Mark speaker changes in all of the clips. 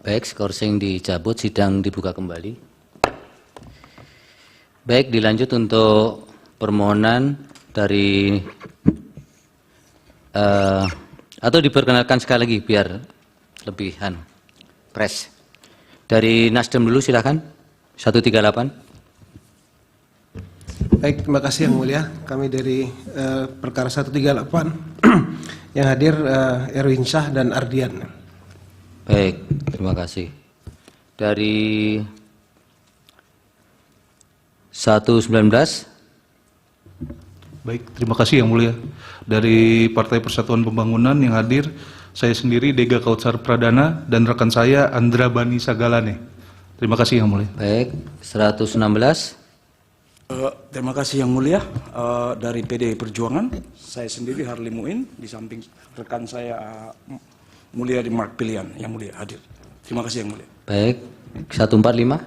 Speaker 1: Baik, skorsing dicabut, sidang dibuka kembali. Baik, dilanjut untuk permohonan dari atau diperkenalkan sekali lagi biar lebih pres. Dari Nasdem dulu silakan. 138.
Speaker 2: Baik, terima kasih Yang Mulia. Kami dari perkara 138 yang hadir Erwin Syah dan Ardian.
Speaker 1: Baik, terima kasih. Dari 119.
Speaker 3: Baik, terima kasih Yang Mulia. Dari Partai Persatuan Pembangunan yang hadir, saya sendiri Dega Kautsar Pradana dan rekan saya Andra Bani Sagalane. Terima kasih Yang Mulia.
Speaker 1: Baik, 116.
Speaker 4: Terima kasih Yang Mulia. Dari PDI Perjuangan, saya sendiri Harli Muin, di samping rekan saya Mulia di Mark Pilihan, Yang Mulia hadir. Terima kasih Yang Mulia.
Speaker 1: Baik, 145.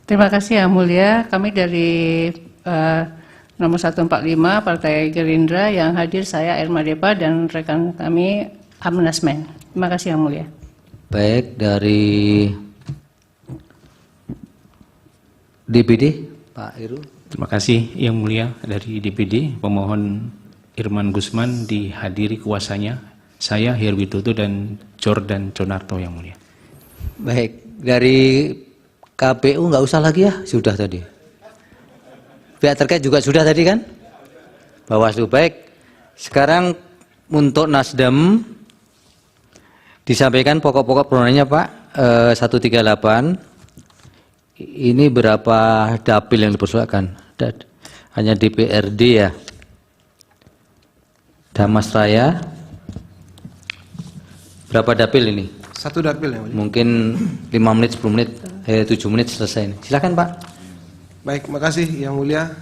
Speaker 5: Terima kasih Yang Mulia. Kami dari nomor 145 Partai Gerindra yang hadir saya Irma Depa dan rekan kami Amnasmen. Terima kasih Yang Mulia.
Speaker 1: Baik, dari DPD Pak Iru.
Speaker 6: Terima kasih Yang Mulia. Dari DPD pemohon Irman Gusman dihadiri kuasanya saya Herwitoto dan Jordan Conarto Yang Mulia.
Speaker 1: Baik, dari KPU nggak usah lagi ya, sudah tadi. Pihak terkait juga sudah tadi kan? Bawaslu. Baik, sekarang untuk Nasdem disampaikan pokok-pokok permohonannya Pak. 138. Ini berapa dapil yang dipersoalkan? Hanya DPRD ya. Damas Raya. Berapa dapil ini?
Speaker 2: Satu dapil Yang Mulia.
Speaker 1: Mungkin 5 menit, 10 menit, 7 menit selesai ini. Silakan Pak.
Speaker 2: Baik, makasih Yang Mulia.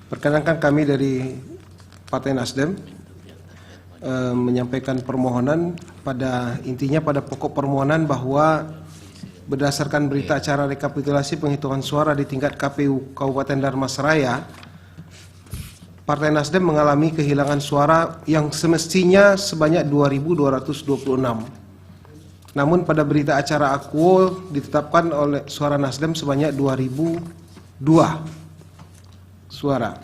Speaker 2: Perkenankan kami dari Partai Nasdem menyampaikan permohonan pada intinya pada pokok permohonan bahwa berdasarkan berita acara rekapitulasi penghitungan suara di tingkat KPU Kabupaten Dharmasraya, Partai Nasdem mengalami kehilangan suara yang semestinya sebanyak 2.226. Namun pada berita acara akuo ditetapkan oleh suara Nasdem sebanyak 2.002 suara.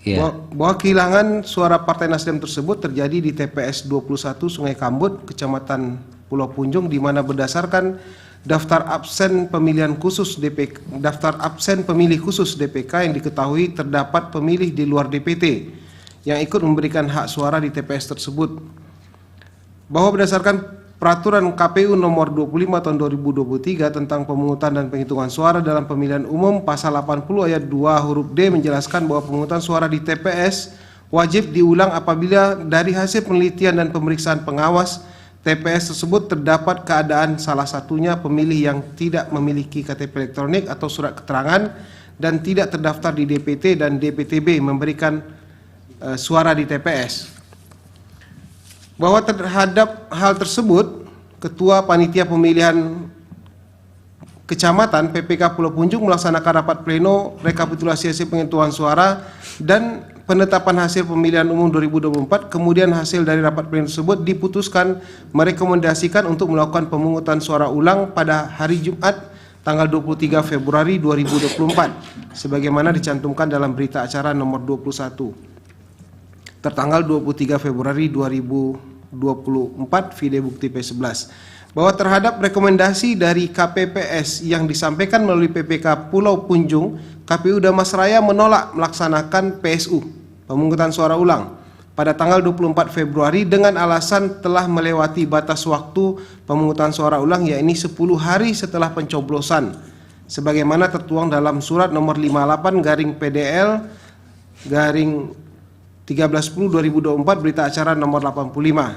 Speaker 1: Iya.
Speaker 2: Bahwa kehilangan suara Partai Nasdem tersebut terjadi di TPS 21 Sungai Kambut, Kecamatan Pulau Punjung, di mana berdasarkan daftar absen pemilihan khusus daftar absen pemilih khusus DPK yang diketahui terdapat pemilih di luar DPT yang ikut memberikan hak suara di TPS tersebut. Bahwa berdasarkan peraturan KPU nomor 25 tahun 2023 tentang pemungutan dan penghitungan suara dalam pemilihan umum pasal 80 ayat 2 huruf D menjelaskan bahwa pemungutan suara di TPS wajib diulang apabila dari hasil penelitian dan pemeriksaan pengawas TPS tersebut terdapat keadaan salah satunya pemilih yang tidak memiliki KTP elektronik atau surat keterangan dan tidak terdaftar di DPT dan DPTB memberikan suara di TPS. Bahwa terhadap hal tersebut, Ketua Panitia Pemilihan Kecamatan PPK Pulau Punjung melaksanakan rapat pleno rekapitulasi hasil penghitungan suara dan penetapan hasil pemilihan umum 2024. Kemudian hasil dari rapat pleno tersebut diputuskan merekomendasikan untuk melakukan pemungutan suara ulang pada hari Jumat tanggal 23 Februari 2024 sebagaimana dicantumkan dalam berita acara nomor 21 tertanggal 23 Februari 2024 video bukti P11. Bahwa terhadap rekomendasi dari KPPS yang disampaikan melalui PPK Pulau Punjung, KPU Dharmasraya menolak melaksanakan PSU pemungutan suara ulang pada tanggal 24 Februari dengan alasan telah melewati batas waktu pemungutan suara ulang yakni 10 hari setelah pencoblosan sebagaimana tertuang dalam surat nomor 58 garing PDL garing 13/10/2024 berita acara nomor 85.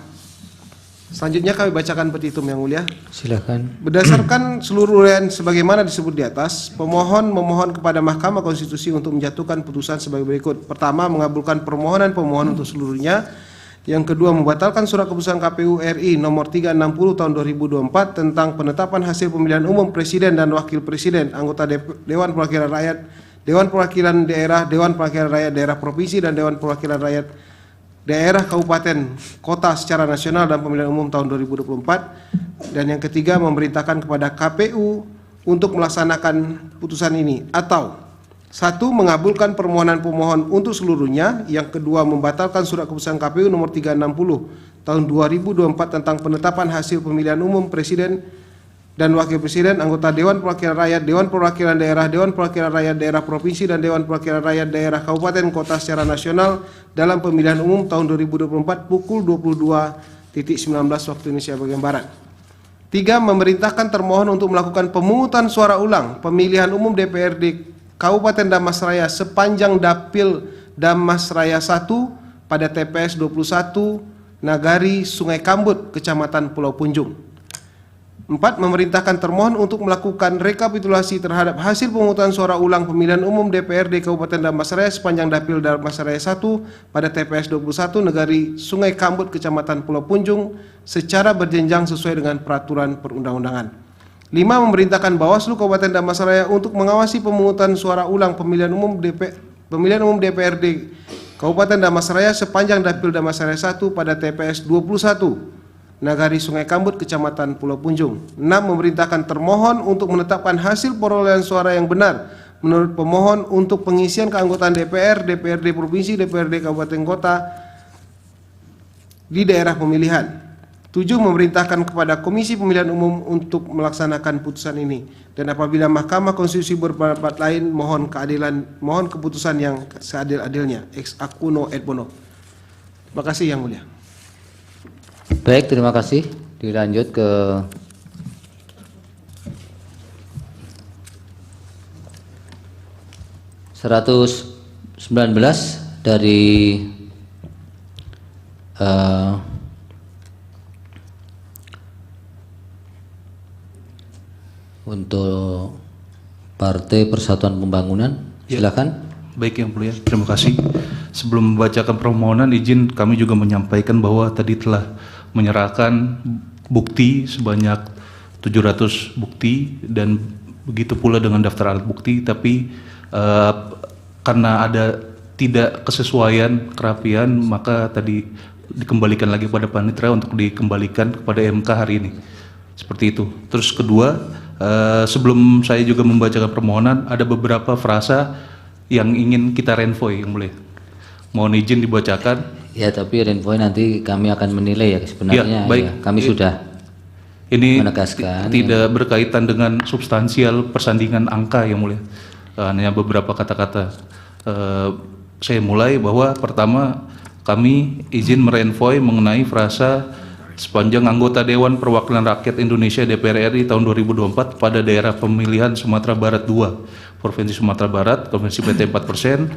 Speaker 2: Selanjutnya kami bacakan petitum Yang Mulia.
Speaker 1: Silakan.
Speaker 2: Berdasarkan seluruh uraian sebagaimana disebut di atas, pemohon memohon kepada Mahkamah Konstitusi untuk menjatuhkan putusan sebagai berikut. Pertama, mengabulkan permohonan pemohon untuk seluruhnya. Yang kedua, membatalkan surat keputusan KPU RI nomor 360 tahun 2024 tentang penetapan hasil pemilihan umum presiden dan wakil presiden, anggota Dewan Perwakilan Rakyat, Dewan Perwakilan Daerah, Dewan Perwakilan Rakyat Daerah Provinsi dan Dewan Perwakilan Rakyat daerah, kabupaten, kota secara nasional dan pemilihan umum tahun 2024. Dan yang ketiga, memerintahkan kepada KPU untuk melaksanakan putusan ini, atau 1. Mengabulkan permohonan pemohon untuk seluruhnya. Yang kedua, membatalkan surat keputusan KPU nomor 360 tahun 2024 tentang penetapan hasil pemilihan umum presiden dan wakil presiden, anggota Dewan Perwakilan Rakyat, Dewan Perwakilan Daerah, Dewan Perwakilan Rakyat Daerah Provinsi, dan Dewan Perwakilan Rakyat Daerah Kabupaten Kota secara nasional dalam pemilihan umum tahun 2024 pukul 22.19 waktu Indonesia bagian Barat. 3. Memerintahkan termohon untuk melakukan pemungutan suara ulang pemilihan umum DPRD Kabupaten Damasraya sepanjang Dapil Damasraya 1 pada TPS 21 Nagari Sungai Kambut, Kecamatan Pulau Punjung. 4. Memerintahkan termohon untuk melakukan rekapitulasi terhadap hasil pemungutan suara ulang pemilihan umum DPRD Kabupaten Damasraya sepanjang Dapil Damasraya 1 pada TPS 21 Negari Sungai Kambut, Kecamatan Pulau Punjung secara berjenjang sesuai dengan peraturan perundang-undangan. 5. Memerintahkan Bawaslu Kabupaten Damasraya untuk mengawasi pemungutan suara ulang pemilihan umum DPRD Kabupaten Damasraya sepanjang Dapil Damasraya 1 pada TPS 21 Nagari Sungai Kambut, Kecamatan Pulau Punjung. 6. Memerintahkan termohon untuk menetapkan hasil perolehan suara yang benar menurut pemohon untuk pengisian keanggotaan DPR, DPRD Provinsi, DPRD Kabupaten Kota di daerah pemilihan. 7. Memerintahkan kepada Komisi Pemilihan Umum untuk melaksanakan putusan ini. Dan apabila Mahkamah Konstitusi berpendapat lain, mohon keputusan yang seadil-adilnya. Ex acuno et bono. Terima kasih Yang Mulia.
Speaker 1: Baik, terima kasih. Dilanjut ke (119) dari untuk Partai Persatuan Pembangunan. Silakan.
Speaker 3: Baik Yang Mulia, terima kasih. Sebelum membacakan permohonan, izin kami juga menyampaikan bahwa tadi telah menyerahkan bukti sebanyak 700 bukti dan begitu pula dengan daftar alat bukti, tapi karena ada tidak kesesuaian kerapian maka tadi dikembalikan lagi pada panitera untuk dikembalikan kepada MK hari ini. Seperti itu. Terus kedua, sebelum saya juga membacakan permohonan, ada beberapa frasa yang ingin kita renvoy, Yang Mulia. Mohon izin dibacakan.
Speaker 1: Ya, tapi renvoy nanti kami akan menilai ya sebenarnya.
Speaker 3: Ya, baik.
Speaker 1: Ya, kami sudah
Speaker 3: ini
Speaker 1: menegaskan
Speaker 3: tidak berkaitan dengan substansial persandingan angka, Yang Mulia. Hanya beberapa kata-kata. Saya mulai bahwa pertama kami izin merenvoy mengenai frasa sepanjang anggota Dewan Perwakilan Rakyat Indonesia DPR RI tahun 2024 pada daerah pemilihan Sumatera Barat 2, Provinsi Sumatera Barat, Konvensi PT 4%.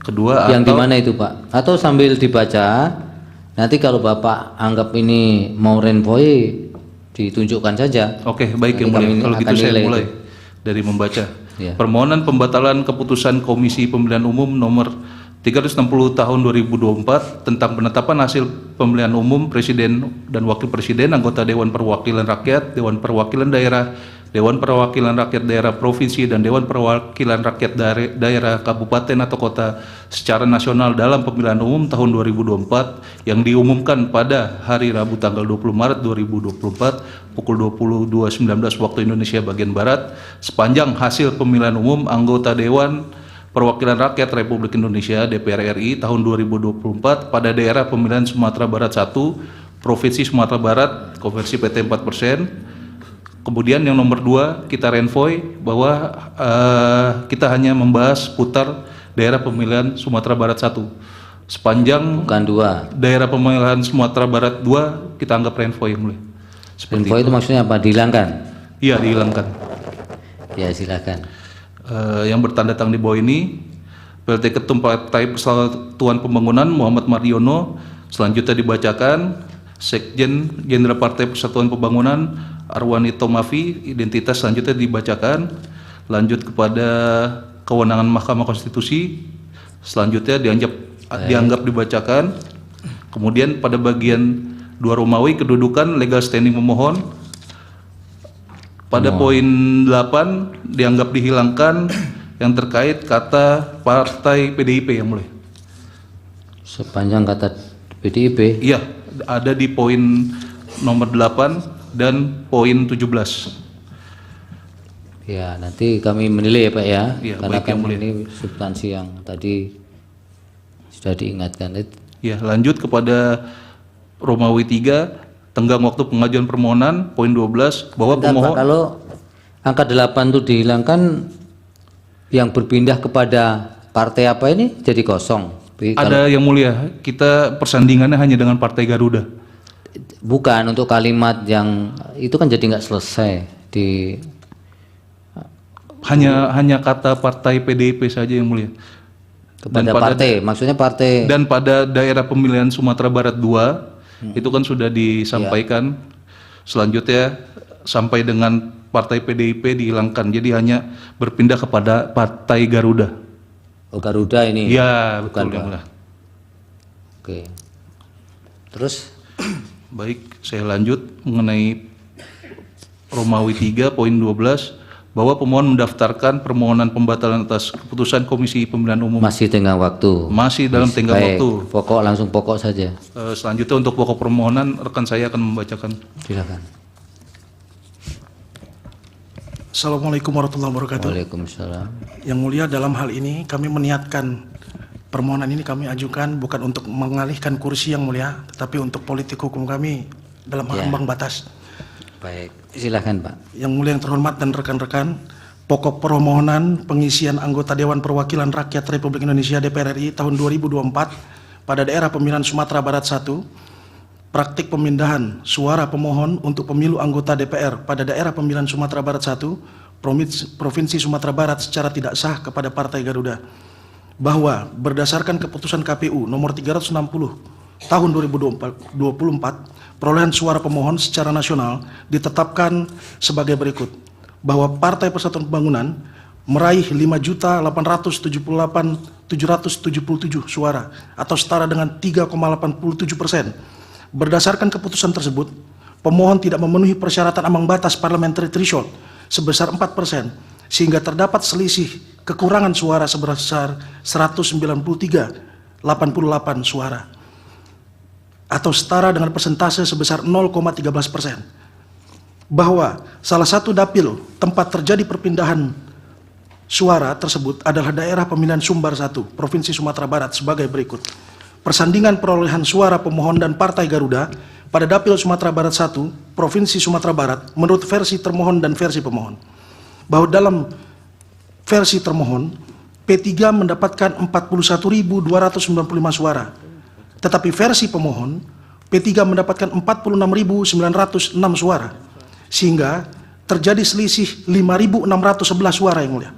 Speaker 3: Kedua,
Speaker 1: yang di mana itu Pak? Atau sambil dibaca, nanti kalau Bapak anggap ini mau renvoy ditunjukkan saja.
Speaker 3: Oke, baik Yang Mulia. Kalau gitu saya mulai dari membaca.
Speaker 1: Ya.
Speaker 3: Permohonan pembatalan keputusan Komisi Pemilihan Umum nomor 360 tahun 2024 tentang penetapan hasil pemilihan umum presiden dan wakil presiden, anggota Dewan Perwakilan Rakyat, Dewan Perwakilan Daerah, Dewan Perwakilan Rakyat Daerah Provinsi, dan Dewan Perwakilan Rakyat Daerah Kabupaten atau Kota secara nasional dalam pemilihan umum tahun 2024 yang diumumkan pada hari Rabu tanggal 20 Maret 2024 pukul 22.19 waktu Indonesia bagian Barat sepanjang hasil pemilihan umum anggota Dewan Perwakilan Rakyat Republik Indonesia DPR RI tahun 2024 pada daerah pemilihan Sumatera Barat 1, Provinsi Sumatera Barat, konversi PT 4%. Kemudian yang nomor 2 kita renvoy bahwa kita hanya membahas putar daerah pemilihan Sumatera Barat 1. Sepanjang
Speaker 1: bukan 2.
Speaker 3: Daerah pemilihan Sumatera Barat 2 kita anggap renvoy, Yang Mulia.
Speaker 1: Renvoy itu maksudnya apa? Dihilangkan?
Speaker 3: Iya, dihilangkan.
Speaker 1: Ya, silakan.
Speaker 3: Yang bertanda tangan di bawah ini PLT Ketum Partai Persatuan Pembangunan Muhammad Mariono. Selanjutnya dibacakan Sekjen Jenderal Partai Persatuan Pembangunan Arwanito Mafi, identitas selanjutnya dibacakan. Lanjut kepada kewenangan Mahkamah Konstitusi, selanjutnya dianggap dibacakan. Kemudian pada bagian 2 Romawi kedudukan legal standing pemohon. Pada poin 8 dianggap dihilangkan yang terkait kata partai PDIP, Yang Mulia.
Speaker 1: Sepanjang kata PDIP.
Speaker 3: Iya, ada di poin nomor 8 dan poin 17.
Speaker 1: Ya, nanti kami menilai ya Pak ya,
Speaker 3: Iya,
Speaker 1: karena
Speaker 3: baik,
Speaker 1: kan
Speaker 3: Yang Mulia.
Speaker 1: ini substansi yang tadi sudah diingatkan.
Speaker 3: Ya, lanjut kepada Romawi 3, tenggang waktu pengajuan permohonan, poin 12, bahwa
Speaker 1: Bentar, Pak,
Speaker 3: pemohon
Speaker 1: kalau angka 8 itu dihilangkan, yang berpindah kepada partai apa ini jadi kosong. Tapi
Speaker 3: ada Yang Mulia, kita persandingannya hanya dengan Partai Garuda.
Speaker 1: bukan untuk kalimat yang itu kan jadi nggak selesai di
Speaker 3: Hanya kata partai PDIP saja Yang Mulia.
Speaker 1: kepada
Speaker 3: Dan pada-
Speaker 1: partai, maksudnya partai.
Speaker 3: Dan pada daerah pemilihan Sumatera Barat 2, itu kan sudah disampaikan. Selanjutnya sampai dengan partai PDIP dihilangkan, jadi hanya berpindah kepada Partai Garuda.
Speaker 1: Oh, Garuda ini.
Speaker 3: Iya,
Speaker 1: Bukan,
Speaker 3: betul Yang
Speaker 1: Pak.
Speaker 3: Mulia.
Speaker 1: Oke. Terus
Speaker 3: Baik, saya lanjut mengenai Romawi 3 poin 12, bahwa pemohon mendaftarkan permohonan pembatalan atas keputusan Komisi Pemilihan Umum
Speaker 1: masih tenggang waktu.
Speaker 3: masih dalam tenggang
Speaker 1: Baik,
Speaker 3: waktu.
Speaker 1: pokok langsung pokok saja.
Speaker 3: Selanjutnya untuk pokok permohonan rekan saya akan membacakan.
Speaker 1: Silakan.
Speaker 7: Assalamualaikum warahmatullahi wabarakatuh.
Speaker 1: Waalaikumsalam.
Speaker 7: Yang mulia, dalam hal ini kami meniatkan permohonan ini kami ajukan bukan untuk mengalihkan kursi yang mulia, tetapi untuk politik hukum kami dalam
Speaker 1: Ya.
Speaker 7: ambang batas.
Speaker 1: Baik, silakan Pak.
Speaker 7: Yang mulia yang terhormat dan rekan-rekan, pokok permohonan pengisian anggota Dewan Perwakilan Rakyat Republik Indonesia DPR RI tahun 2024 pada daerah pemilihan Sumatera Barat 1, praktik pemindahan suara pemohon untuk pemilu anggota DPR pada daerah pemilihan Sumatera Barat 1, Provinsi Sumatera Barat secara tidak sah kepada Partai Garuda. Bahwa berdasarkan keputusan KPU nomor 360 tahun 2024, perolehan suara pemohon secara nasional ditetapkan sebagai berikut. Bahwa Partai Persatuan Pembangunan meraih 5.878.777 suara atau setara dengan 3,87%. Berdasarkan keputusan tersebut, pemohon tidak memenuhi persyaratan ambang batas parliamentary threshold sebesar 4%, sehingga terdapat selisih kekurangan suara sebesar 193,88 suara atau setara dengan persentase sebesar 0,13%. Bahwa salah satu dapil tempat terjadi perpindahan suara tersebut adalah daerah pemilihan Sumbar 1, Provinsi Sumatera Barat sebagai berikut. Persandingan perolehan suara pemohon dan Partai Garuda pada dapil Sumatera Barat 1, Provinsi Sumatera Barat menurut versi termohon dan versi pemohon. Bahwa dalam versi termohon, P3 mendapatkan 41.295 suara. Tetapi versi pemohon, P3 mendapatkan 46.906 suara. Sehingga terjadi selisih 5.611 suara yang mulia.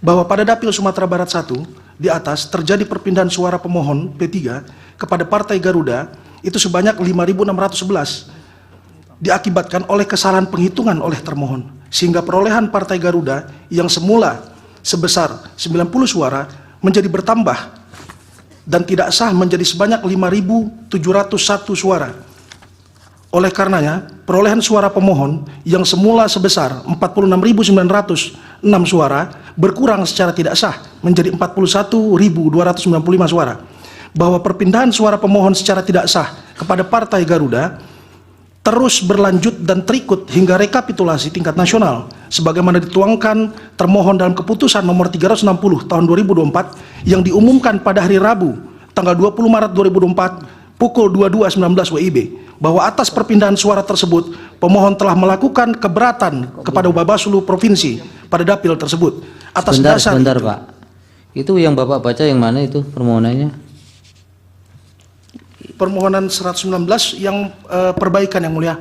Speaker 7: Bahwa pada dapil Sumatera Barat 1, di atas terjadi perpindahan suara pemohon P3 kepada Partai Garuda itu sebanyak 5.611 diakibatkan oleh kesalahan penghitungan oleh termohon, sehingga perolehan Partai Garuda yang semula sebesar 90 suara menjadi bertambah dan tidak sah menjadi sebanyak 5.701 suara. Oleh karenanya, perolehan suara pemohon yang semula sebesar 46.906 suara berkurang secara tidak sah menjadi 41.295 suara. Bahwa perpindahan suara pemohon secara tidak sah kepada Partai Garuda terus berlanjut dan terikut hingga rekapitulasi tingkat nasional sebagaimana dituangkan termohon dalam keputusan nomor 360 tahun 2024 yang diumumkan pada hari Rabu tanggal 20 Maret 2024 pukul 22.19 WIB, bahwa atas perpindahan suara tersebut pemohon telah melakukan keberatan kepada Bawaslu Provinsi pada dapil tersebut. Atas dasar
Speaker 1: Sebentar
Speaker 7: itu,
Speaker 1: Pak. Itu yang Bapak baca yang mana itu permohonannya?
Speaker 7: permohonan 119 yang perbaikan yang mulia,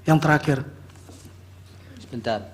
Speaker 7: yang terakhir.
Speaker 1: Sebentar.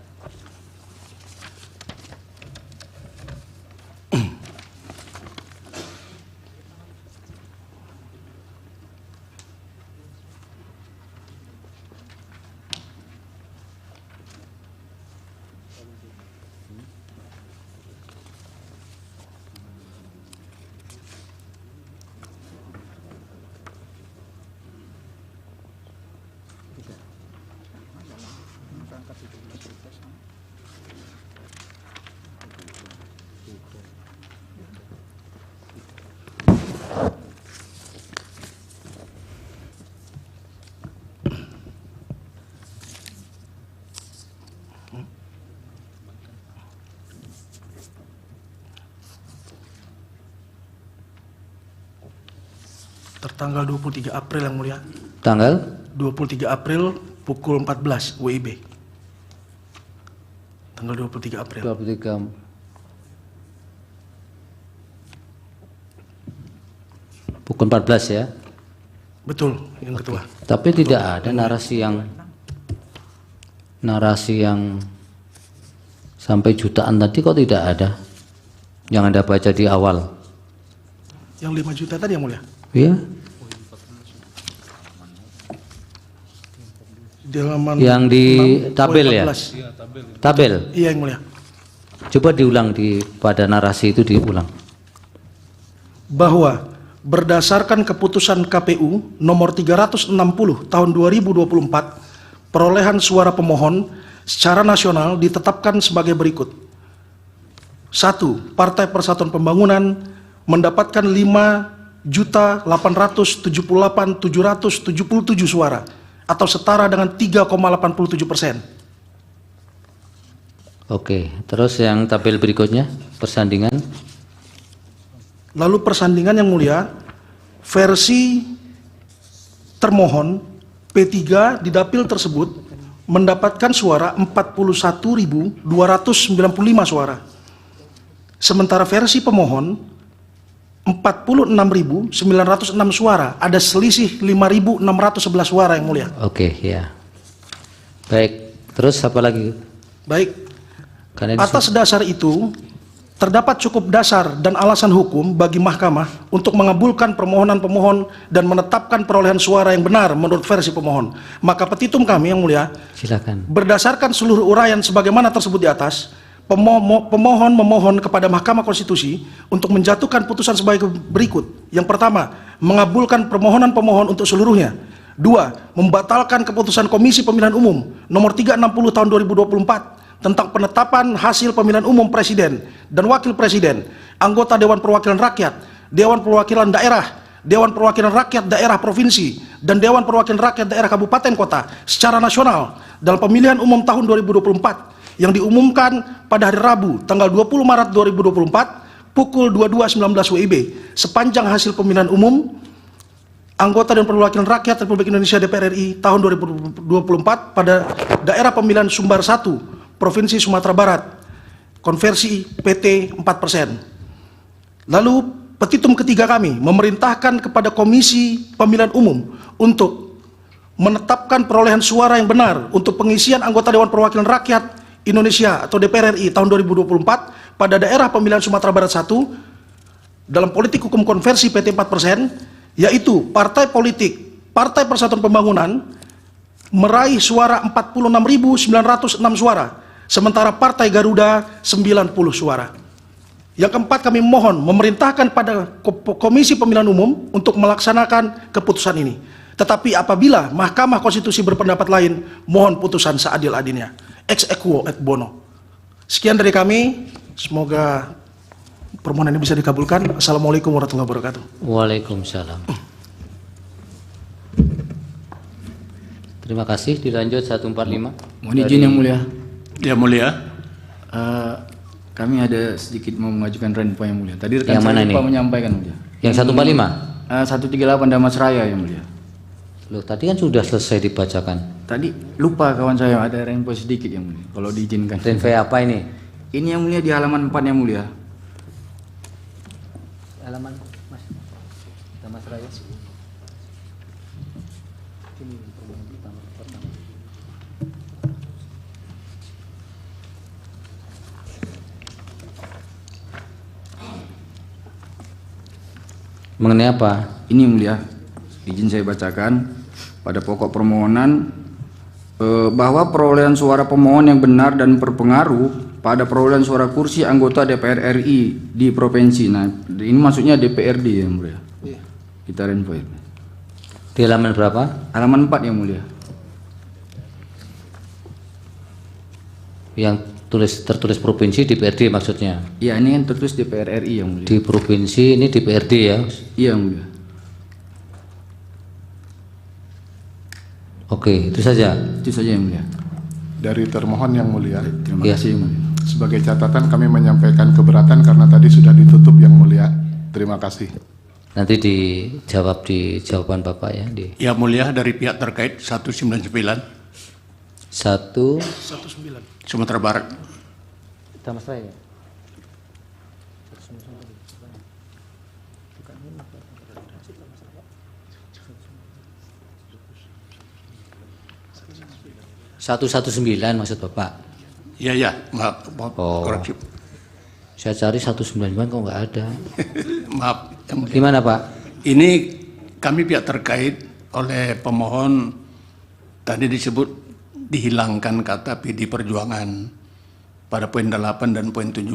Speaker 7: Tanggal 23 April yang mulia.
Speaker 1: Tanggal
Speaker 7: 23 April pukul 14 WIB. Tanggal 23 April.
Speaker 1: 23. Pukul 14 ya.
Speaker 7: Betul, yang ketua.
Speaker 1: Tapi tidak ada narasi yang sampai jutaan tadi kok tidak ada. Yang Anda baca di awal.
Speaker 7: Yang 5 juta tadi yang mulia.
Speaker 1: Iya.
Speaker 7: Di halaman
Speaker 1: Yang di tabel ya?
Speaker 7: 14.
Speaker 1: Tabel.
Speaker 7: Iya yang mulia.
Speaker 1: Coba diulang pada narasi itu diulang.
Speaker 7: Bahwa berdasarkan keputusan KPU nomor 360 tahun 2024, perolehan suara pemohon secara nasional ditetapkan sebagai berikut. 1. Partai Persatuan Pembangunan mendapatkan 5.878.777 suara atau setara dengan 3,87%.
Speaker 1: Oke, terus yang tabel berikutnya persandingan.
Speaker 7: Lalu persandingan yang mulia, versi termohon P3 di dapil tersebut mendapatkan suara 41.295 suara. Sementara versi pemohon 46.906 suara, ada selisih 5.611 suara yang mulia.
Speaker 1: Oke, ya. Baik, terus apa lagi?
Speaker 7: Baik,
Speaker 1: Karena
Speaker 7: atas dasar itu terdapat cukup dasar dan alasan hukum bagi mahkamah untuk mengabulkan permohonan pemohon dan menetapkan perolehan suara yang benar menurut versi pemohon. Maka petitum kami yang mulia,
Speaker 1: silakan.
Speaker 7: berdasarkan seluruh uraian sebagaimana tersebut di atas, pemohon memohon kepada Mahkamah Konstitusi untuk menjatuhkan putusan sebagai berikut. Yang pertama, mengabulkan permohonan pemohon untuk seluruhnya. 2. Membatalkan keputusan Komisi Pemilihan Umum nomor 360 tahun 2024 tentang penetapan hasil pemilihan umum presiden dan wakil presiden, anggota Dewan Perwakilan Rakyat, Dewan Perwakilan Daerah, Dewan Perwakilan Rakyat Daerah Provinsi, dan Dewan Perwakilan Rakyat Daerah Kabupaten Kota secara nasional dalam pemilihan umum tahun 2024 yang diumumkan pada hari Rabu tanggal 20 Maret 2024 pukul 22.19 WIB sepanjang hasil pemilihan umum anggota dan perwakilan rakyat Republik Indonesia DPR RI tahun 2024 pada daerah pemilihan Sumbar 1 Provinsi Sumatera Barat, konversi PT 4%. Lalu petitum ketiga kami memerintahkan kepada Komisi Pemilihan Umum untuk menetapkan perolehan suara yang benar untuk pengisian anggota Dewan Perwakilan Rakyat Indonesia atau DPR RI tahun 2024 pada daerah pemilihan Sumatera Barat 1 dalam politik hukum konversi PT 4%, yaitu partai politik Partai Persatuan Pembangunan meraih suara 46.906 suara, sementara Partai Garuda 90 suara. Yang keempat, kami mohon memerintahkan pada Komisi Pemilihan Umum untuk melaksanakan keputusan ini. Tetapi apabila Mahkamah Konstitusi berpendapat lain, mohon putusan seadil-adilnya. Ex equo et bono. Sekian dari kami, semoga permohonan ini bisa dikabulkan. Assalamualaikum warahmatullahi wabarakatuh.
Speaker 1: Waalaikumsalam. Terima kasih. Dilanjut 145.
Speaker 8: Mohon izin yang mulia.
Speaker 9: Ya mulia.
Speaker 8: Kami ada sedikit mau mengajukan renpo yang mulia. Tadi rekan
Speaker 1: Yang mana
Speaker 8: saya lupa
Speaker 1: nih?
Speaker 8: menyampaikan mulia.
Speaker 1: Yang 145?
Speaker 8: 138 Damas Raya yang mulia.
Speaker 1: Loh, tadi kan sudah selesai dibacakan.
Speaker 8: Tadi lupa kawan saya ada renpo sedikit yang mulia. Kalau diizinkan.
Speaker 1: Renpo apa ini?
Speaker 8: Ini yang mulia di halaman 4 yang mulia.
Speaker 1: Halaman Mas. Damas Raya. Mengenai apa?
Speaker 8: Ini yang mulia. Izin saya bacakan pada pokok permohonan bahwa perolehan suara pemohon yang benar dan berpengaruh pada perolehan suara kursi anggota DPR RI di provinsi. Nah, ini maksudnya DPRD yang mulia. Kita renpo.
Speaker 1: Di halaman berapa?
Speaker 8: Halaman 4 yang mulia.
Speaker 1: Yang tertulis provinsi DPRD maksudnya.
Speaker 8: Ya, ini kan tertulis DPR RI yang mulia.
Speaker 1: Di provinsi ini DPRD ya.
Speaker 8: Iya yang mulia.
Speaker 1: Oke, itu saja.
Speaker 8: Itu saja yang mulia.
Speaker 9: Dari termohon yang mulia.
Speaker 8: Terima
Speaker 1: Ya.
Speaker 8: kasih yang mulia.
Speaker 9: Sebagai catatan kami menyampaikan keberatan karena tadi sudah ditutup yang mulia. Terima kasih.
Speaker 1: Nanti dijawab di jawaban Bapak ya.
Speaker 9: Yang Mulia, dari pihak terkait 199 Sumatera Barat.
Speaker 1: Damasraya. Satu 119 maksud Bapak.
Speaker 9: Ya, maaf
Speaker 1: Oh.
Speaker 9: koreksi.
Speaker 1: Saya cari 199 kok nggak ada.
Speaker 9: Maaf, Yang Mulia.
Speaker 1: Gimana Pak?
Speaker 9: Ini kami pihak terkait oleh pemohon tadi disebut dihilangkan kata PD Perjuangan pada poin 8 dan poin 17.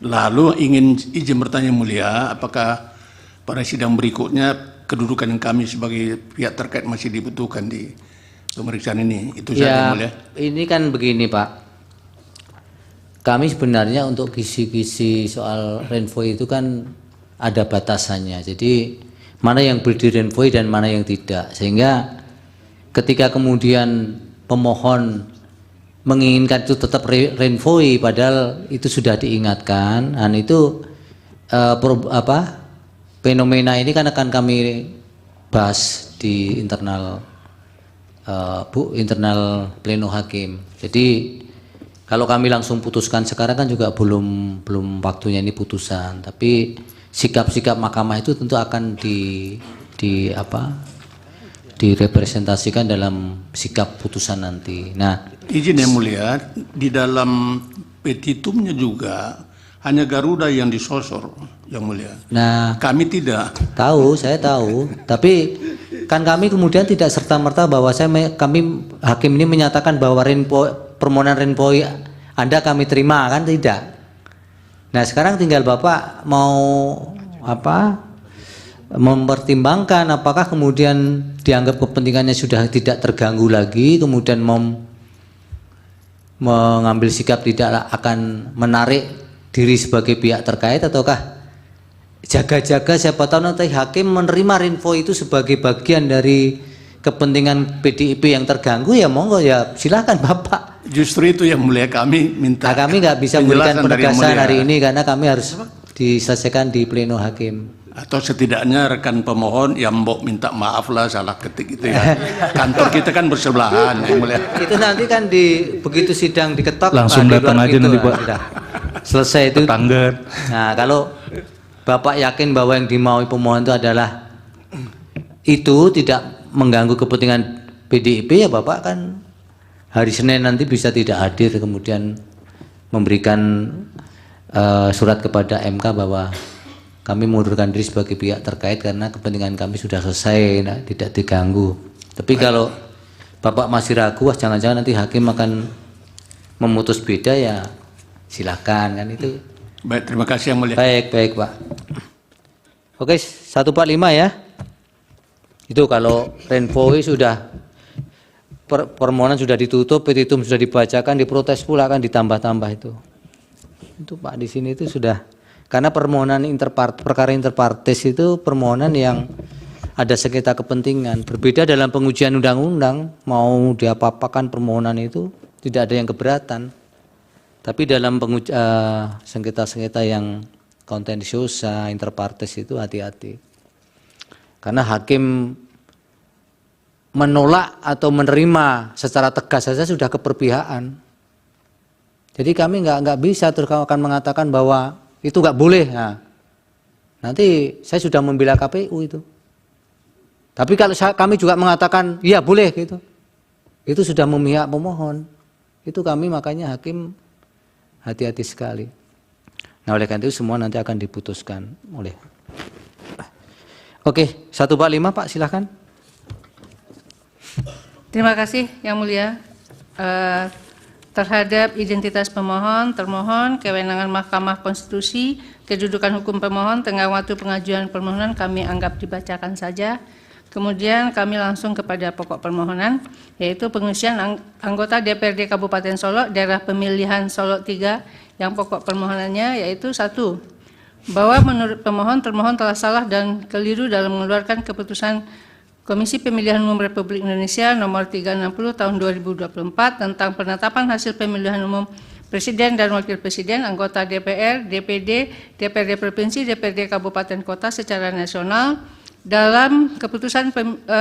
Speaker 9: Lalu ingin izin bertanya Mulia, apakah pada sidang berikutnya kedudukan kami sebagai pihak terkait masih dibutuhkan di pemeriksaan ini? Itu saja
Speaker 1: Ya,
Speaker 9: Mulia.
Speaker 1: ini kan begini Pak. Kami sebenarnya untuk kisi-kisi soal renvoy itu kan ada batasannya. Jadi mana yang boleh direnvoy dan mana yang tidak. Sehingga ketika kemudian pemohon menginginkan itu tetap renvoy padahal itu sudah diingatkan, dan itu fenomena ini kan akan kami bahas di internal internal pleno hakim. Jadi kalau kami langsung putuskan sekarang kan juga belum waktunya ini putusan, tapi sikap-sikap mahkamah itu tentu akan direpresentasikan dalam sikap putusan nanti. Nah,
Speaker 9: Izin yang Mulia, di dalam petitumnya juga hanya Garuda yang disosor, Yang Mulia.
Speaker 1: nah
Speaker 9: Kami tidak.
Speaker 1: tahu, saya tahu, tapi kan kami kemudian tidak serta-merta bahwa kami hakim ini menyatakan bahwa permohonan renvoy Anda kami terima, kan tidak. Nah sekarang tinggal Bapak mau mempertimbangkan apakah kemudian dianggap kepentingannya sudah tidak terganggu lagi, kemudian mengambil sikap tidak akan menarik diri sebagai pihak terkait, ataukah jaga-jaga siapa tahu nanti hakim menerima renvoy itu sebagai bagian dari kepentingan PDIP yang terganggu, ya monggo, ya silakan Bapak.
Speaker 9: Justru itu yang Mulia kami minta.
Speaker 1: Nah, kami nggak bisa memberikan
Speaker 9: penjelasan dari Yang
Speaker 1: penegasan
Speaker 9: Mulia.
Speaker 1: hari ini karena kami harus diselesaikan di pleno hakim.
Speaker 9: Atau setidaknya rekan pemohon yang mbok minta maaf lah salah ketik itu ya. Kantor kita kan bersebelahan Yang Mulia.
Speaker 1: Itu nanti kan begitu sidang diketok
Speaker 3: Langsung
Speaker 1: di
Speaker 3: datang
Speaker 1: luar
Speaker 3: aja
Speaker 1: pintu,
Speaker 3: nanti,
Speaker 1: nah,
Speaker 3: Pak.
Speaker 1: sudah. Selesai itu.
Speaker 3: Tangga.
Speaker 1: Nah, kalau Bapak yakin bahwa yang dimaui pemohon itu adalah itu tidak mengganggu kepentingan PDIP, ya Bapak kan hari Senin nanti bisa tidak hadir, kemudian memberikan surat kepada MK bahwa kami mengundurkan diri sebagai pihak terkait karena kepentingan kami sudah selesai, nah, tidak diganggu. Tapi kalau Bapak masih ragu, jangan-jangan nanti hakim akan memutus beda, ya silakan, kan itu.
Speaker 9: Baik, terima kasih Yang Mulia.
Speaker 1: Baik Pak. Oke, 145 ya. Itu kalau renvoy sudah permohonan sudah ditutup, petitum sudah dibacakan, diprotes pula kan ditambah-tambah itu. Itu Pak di sini itu sudah, karena permohonan perkara interpartes itu permohonan yang ada sengketa kepentingan. Berbeda dalam pengujian undang-undang, mau diapa-apakan permohonan itu tidak ada yang keberatan. Tapi dalam sengketa-sengketa yang kontensiosa, interpartes itu hati-hati. Karena hakim menolak atau menerima secara tegas saja sudah keperpihakan. Jadi kami nggak bisa terus akan mengatakan bahwa itu nggak boleh. Nah, nanti saya sudah membela KPU itu. Tapi kalau kami juga mengatakan iya boleh gitu, itu sudah memihak pemohon. Itu kami makanya hakim hati-hati sekali. Nah oleh karena itu semua nanti akan diputuskan oleh. Oke, 145 Pak, silahkan.
Speaker 5: Terima kasih Yang Mulia. Terhadap identitas pemohon, termohon, kewenangan Mahkamah Konstitusi, kedudukan hukum pemohon, tenggang waktu pengajuan permohonan kami anggap dibacakan saja. Kemudian kami langsung kepada pokok permohonan, yaitu pengisian anggota DPRD Kabupaten Solok, daerah pemilihan Solok 3, yang pokok permohonannya yaitu 1. Bahwa menurut pemohon, termohon telah salah dan keliru dalam mengeluarkan keputusan Komisi Pemilihan Umum Republik Indonesia nomor 360 tahun 2024 tentang penetapan hasil pemilihan umum Presiden dan Wakil Presiden, anggota DPR, DPD, DPRD Provinsi, DPRD Kabupaten Kota secara nasional dalam keputusan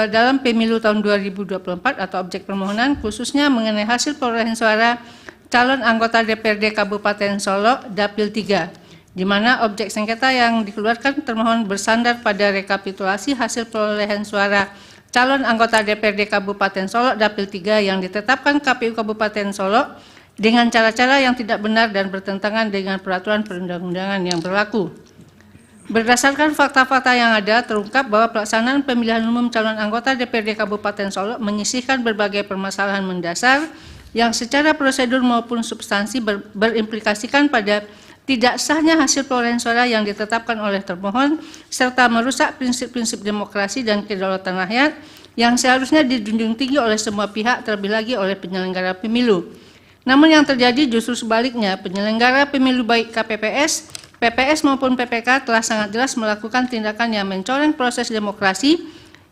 Speaker 5: dalam pemilu tahun 2024 atau objek permohonan khususnya mengenai hasil perolehan suara calon anggota DPRD Kabupaten Solo Dapil 3, di mana objek sengketa yang dikeluarkan termohon bersandar pada rekapitulasi hasil perolehan suara calon anggota DPRD Kabupaten Solo Dapil 3 yang ditetapkan KPU Kabupaten Solo dengan cara-cara yang tidak benar dan bertentangan dengan peraturan perundang-undangan yang berlaku. Berdasarkan fakta-fakta yang ada, terungkap bahwa pelaksanaan pemilihan umum calon anggota DPRD Kabupaten Solo menyisihkan berbagai permasalahan mendasar yang secara prosedur maupun substansi berimplikasikan pada tidak sahnya hasil perolehan suara yang ditetapkan oleh termohon, serta merusak prinsip-prinsip demokrasi dan kedaulatan rakyat yang seharusnya dijunjung tinggi oleh semua pihak, terlebih lagi oleh penyelenggara pemilu. Namun yang terjadi justru sebaliknya, penyelenggara pemilu baik KPPS, PPS maupun PPK telah sangat jelas melakukan tindakan yang mencoreng proses demokrasi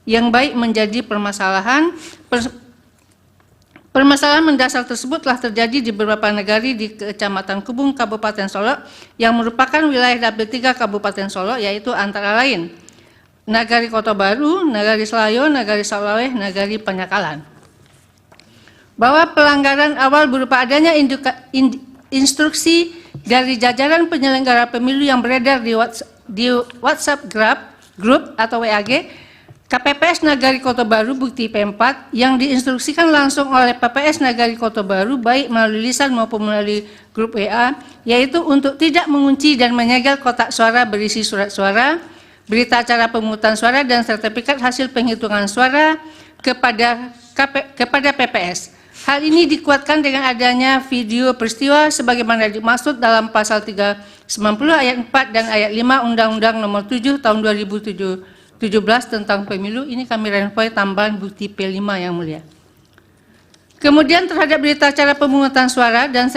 Speaker 5: yang baik menjadi permasalahan. Permasalahan mendasar tersebut telah terjadi di beberapa negari di Kecamatan Kubung, Kabupaten Solo, yang merupakan wilayah Dapil 3 Kabupaten Solo, yaitu antara lain Nagari Kota Baru, Nagari Selayo, Nagari Salaweh, Nagari Penyakalan. Bahwa pelanggaran awal berupa adanya instruksi dari jajaran penyelenggara pemilu yang beredar di WhatsApp grup atau WAG KPPS Nagari Kota Baru bukti P4 yang diinstruksikan langsung oleh PPS Nagari Kota Baru baik melalui lisan maupun melalui grup WA, yaitu untuk tidak mengunci dan menyegel kotak suara berisi surat suara, berita acara pemungutan suara dan sertifikat hasil penghitungan suara kepada PPS. Hal ini dikuatkan dengan adanya video peristiwa sebagaimana dimaksud dalam pasal 390 ayat 4 dan ayat 5 Undang-Undang Nomor 7 Tahun 2017 tentang Pemilu. Ini kami renvoy tambahan bukti P5 yang mulia. Kemudian terhadap berita acara pemungutan suara dan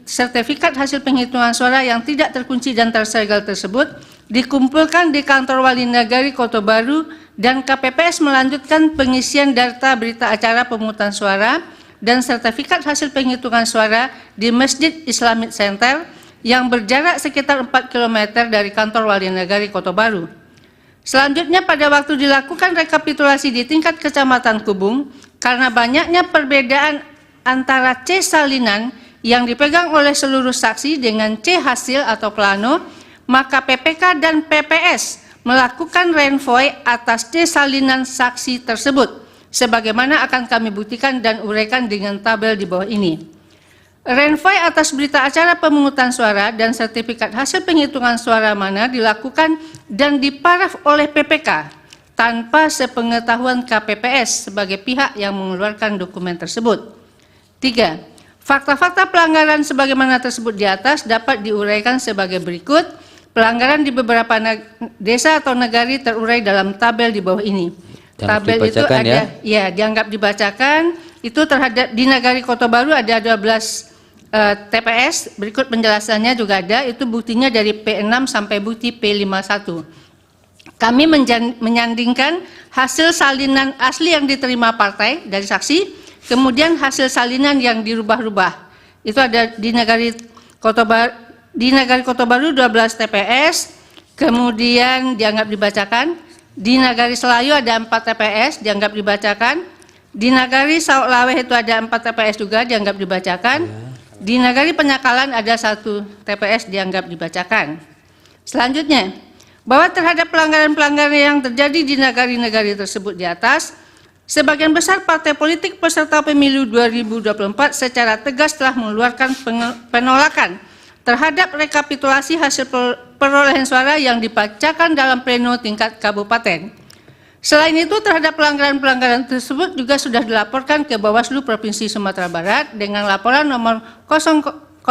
Speaker 5: sertifikat hasil penghitungan suara yang tidak terkunci dan tersegel tersebut dikumpulkan di kantor Wali Nagari Kota Baru dan KPPS melanjutkan pengisian data berita acara pemungutan suara dan sertifikat hasil penghitungan suara di Masjid Islamic Center yang berjarak sekitar 4 km dari kantor Wali Nagari Kota Baru. Selanjutnya pada waktu dilakukan rekapitulasi di tingkat Kecamatan Kubung, karena banyaknya perbedaan antara C salinan yang dipegang oleh seluruh saksi dengan C hasil atau plano, maka PPK dan PPS melakukan renvoy atas C salinan saksi tersebut, sebagaimana akan kami buktikan dan uraikan dengan tabel di bawah ini. Renvoy atas berita acara pemungutan suara dan sertifikat hasil penghitungan suara mana dilakukan dan diparaf oleh PPK tanpa sepengetahuan KPPS sebagai pihak yang mengeluarkan dokumen tersebut. 3. Fakta-fakta pelanggaran sebagaimana tersebut di atas dapat diuraikan sebagai berikut. Pelanggaran di beberapa desa atau negari terurai dalam tabel di bawah ini. Tabel itu ada, ya dianggap dibacakan. Itu terhadap di Nagari Kota Baru ada 12 TPS, berikut penjelasannya juga ada, itu buktinya dari P6 sampai bukti P51. Kami menyandingkan hasil salinan asli yang diterima partai dari saksi, kemudian hasil salinan yang dirubah-rubah. Itu ada di Nagari Kota Baru 12 TPS, kemudian dianggap dibacakan. Di Nagari Selayu ada 4 TPS, dianggap dibacakan. Di Nagari Salaweh itu ada 4 TPS juga, dianggap dibacakan. Di Nagari Penyakalan ada 1 TPS, dianggap dibacakan. Selanjutnya, bahwa terhadap pelanggaran-pelanggaran yang terjadi di nagari-nagari tersebut di atas, sebagian besar partai politik peserta pemilu 2024 secara tegas telah mengeluarkan penolakan terhadap rekapitulasi hasil perolehan suara yang dibacakan dalam pleno tingkat kabupaten. Selain itu, terhadap pelanggaran-pelanggaran tersebut juga sudah dilaporkan ke Bawaslu Provinsi Sumatera Barat dengan laporan nomor 003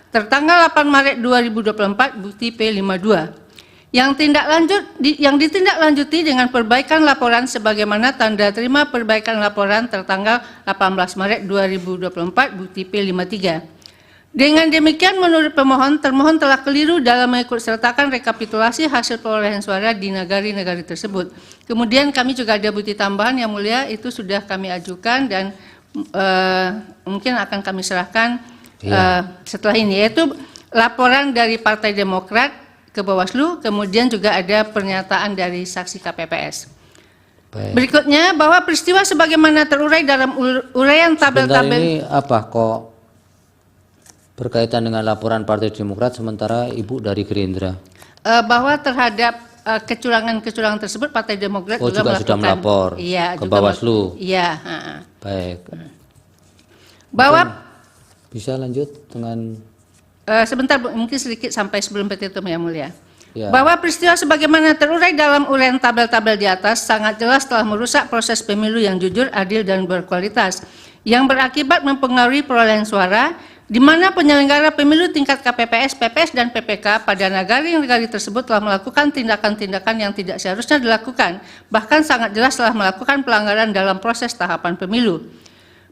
Speaker 5: tertanggal 8 Maret 2024 bukti P52. Yang ditindaklanjuti dengan perbaikan laporan sebagaimana tanda terima perbaikan laporan tertanggal 18 Maret 2024 bukti P53. Dengan demikian menurut pemohon, termohon telah keliru dalam mengikutsertakan rekapitulasi hasil perolehan suara di nagari-nagari tersebut. Kemudian kami juga ada bukti tambahan yang mulia, itu sudah kami ajukan dan mungkin akan kami serahkan setelah ini, yaitu laporan dari Partai Demokrat ke Bawaslu, kemudian juga ada pernyataan dari saksi KPPS.
Speaker 1: Baik.
Speaker 5: Berikutnya, bahwa peristiwa sebagaimana terurai dalam uraian
Speaker 1: Sebentar,
Speaker 5: tabel-tabel.
Speaker 1: ini apa kok berkaitan dengan laporan Partai Demokrat sementara Ibu dari Gerindra?
Speaker 5: Bahwa terhadap kecurangan-kecurangan tersebut Partai Demokrat
Speaker 1: juga sudah melapor
Speaker 5: iya,
Speaker 1: ke
Speaker 5: juga
Speaker 1: Bawaslu.
Speaker 5: Iya.
Speaker 1: Baik.
Speaker 5: Bahwa
Speaker 1: Bisa lanjut dengan
Speaker 5: sebentar Bu, mungkin sedikit sampai sebelum petitum yang mulia.
Speaker 1: Ya.
Speaker 5: Bahwa peristiwa sebagaimana terurai dalam uraian tabel-tabel di atas sangat jelas telah merusak proses pemilu yang jujur, adil, dan berkualitas, yang berakibat mempengaruhi perolehan suara, di mana penyelenggara pemilu tingkat KPPS, PPS, dan PPK pada negara-negara tersebut telah melakukan tindakan-tindakan yang tidak seharusnya dilakukan, bahkan sangat jelas telah melakukan pelanggaran dalam proses tahapan pemilu.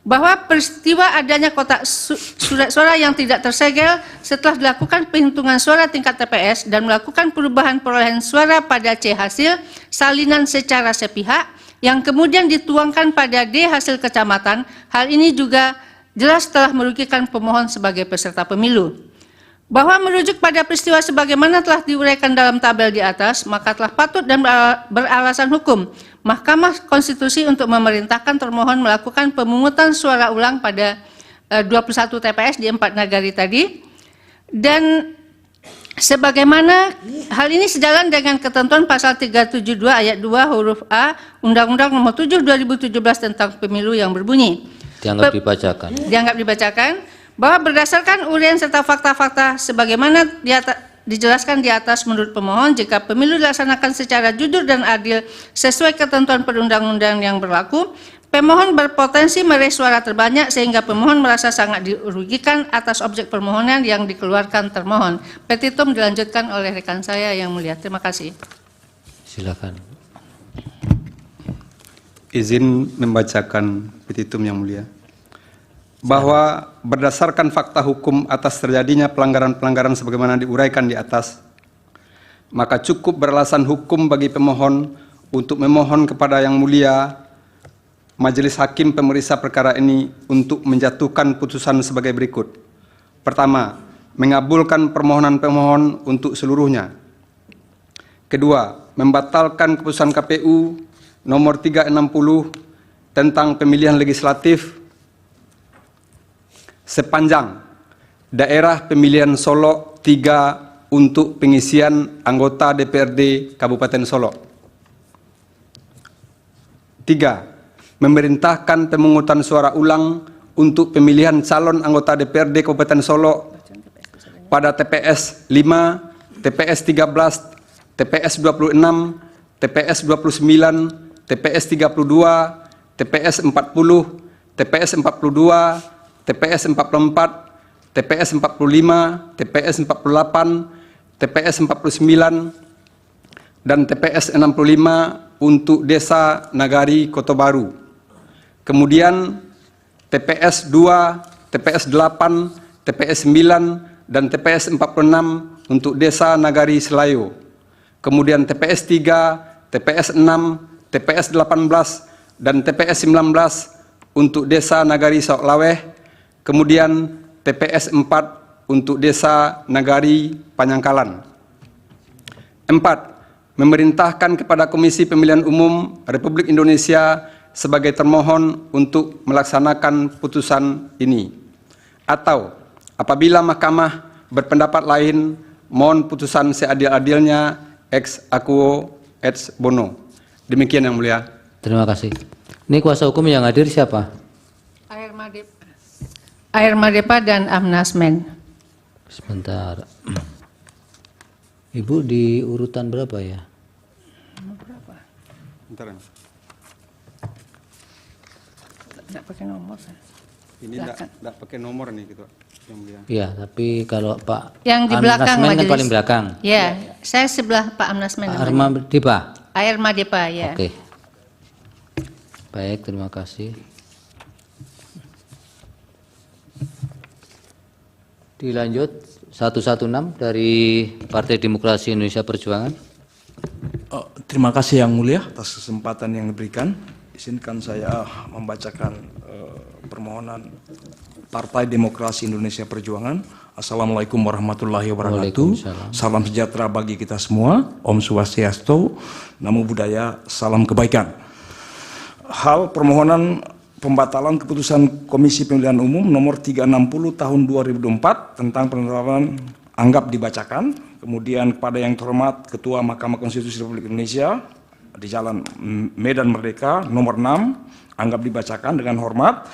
Speaker 5: Bahwa peristiwa adanya kotak surat suara yang tidak tersegel setelah dilakukan penghitungan suara tingkat TPS dan melakukan perubahan perolehan suara pada C hasil salinan secara sepihak yang kemudian dituangkan pada D hasil kecamatan, hal ini juga jelas telah merugikan pemohon sebagai peserta pemilu. Bahwa merujuk pada peristiwa sebagaimana telah diuraikan dalam tabel di atas, maka telah patut dan beralasan hukum Mahkamah Konstitusi untuk memerintahkan termohon melakukan pemungutan suara ulang pada 21 TPS di 4 nagari tadi, dan sebagaimana hal ini sejalan dengan ketentuan pasal 372 ayat 2 huruf A Undang-Undang Nomor 7 2017 tentang Pemilu yang berbunyi.
Speaker 1: dianggap dibacakan.
Speaker 5: Dianggap dibacakan bahwa berdasarkan uraian serta fakta-fakta sebagaimana dijelaskan di atas menurut pemohon, jika pemilu dilaksanakan secara jujur dan adil sesuai ketentuan perundang-undang yang berlaku, pemohon berpotensi meraih suara terbanyak sehingga pemohon merasa sangat dirugikan atas objek permohonan yang dikeluarkan termohon. Petitum dilanjutkan oleh rekan saya yang mulia. Terima kasih.
Speaker 1: Silakan.
Speaker 10: Izin membacakan petitum yang mulia. Bahwa berdasarkan fakta hukum atas terjadinya pelanggaran-pelanggaran sebagaimana diuraikan di atas, maka cukup beralasan hukum bagi pemohon untuk memohon kepada Yang Mulia Majelis Hakim Pemeriksa perkara ini untuk menjatuhkan putusan sebagai berikut. Pertama, mengabulkan permohonan pemohon untuk seluruhnya. Kedua, membatalkan keputusan KPU nomor 360 tentang pemilihan legislatif sepanjang daerah pemilihan Solo 3 untuk pengisian anggota DPRD Kabupaten Solo. 3. Memerintahkan pemungutan suara ulang untuk pemilihan calon anggota DPRD Kabupaten Solo pada TPS 5, TPS 13, TPS 26, TPS 29, TPS 32, TPS 40, TPS 42, TPS 44, TPS 45, TPS 48, TPS 49, dan TPS 65 untuk Desa Nagari Kota Baru. Kemudian TPS 2, TPS 8, TPS 9, dan TPS 46 untuk Desa Nagari Selayo. Kemudian TPS 3, TPS 6, TPS 18, dan TPS 19 untuk Desa Nagari Soklaweh. Kemudian TPS 4 untuk Desa Nagari Panyangkalan. 4. Memerintahkan kepada Komisi Pemilihan Umum Republik Indonesia sebagai termohon untuk melaksanakan putusan ini. Atau apabila Mahkamah berpendapat lain, mohon putusan seadil-adilnya ex aequo et bono. Demikian Yang Mulia.
Speaker 1: Terima kasih. Ini kuasa hukum yang hadir siapa?
Speaker 5: Air Madepa dan Amnasmen.
Speaker 1: Sebentar. Ibu di urutan berapa ya?
Speaker 5: Berapa?
Speaker 10: Bentar.
Speaker 5: Tidak pakai nomor.
Speaker 10: Ini tidak pakai nomor nih gitu, Yang Mulia.
Speaker 1: Iya, tapi kalau Pak
Speaker 5: Yang di belakang
Speaker 1: Amnasmen kan
Speaker 5: majelis.
Speaker 1: paling belakang.
Speaker 5: Ya, saya sebelah Pak Amnasmen.
Speaker 1: Air Madepa.
Speaker 5: Air Madepa, ya.
Speaker 1: Oke. Baik, terima kasih. Dilanjut 116 dari Partai Demokrasi Indonesia Perjuangan.
Speaker 4: Terima kasih Yang Mulia atas kesempatan yang diberikan. Izinkan saya membacakan permohonan Partai Demokrasi Indonesia Perjuangan. Assalamualaikum warahmatullahi wabarakatuh.
Speaker 1: Waalaikumsalam.
Speaker 4: Salam sejahtera bagi kita semua. Om Swastiastu, Namo Buddhaya, salam kebaikan. Hal permohonan pembatalan keputusan Komisi Pemilihan Umum nomor 360 tahun 2024 tentang penetapan anggap dibacakan. Kemudian kepada yang terhormat Ketua Mahkamah Konstitusi Republik Indonesia di Jalan Medan Merdeka nomor 6, anggap dibacakan dengan hormat.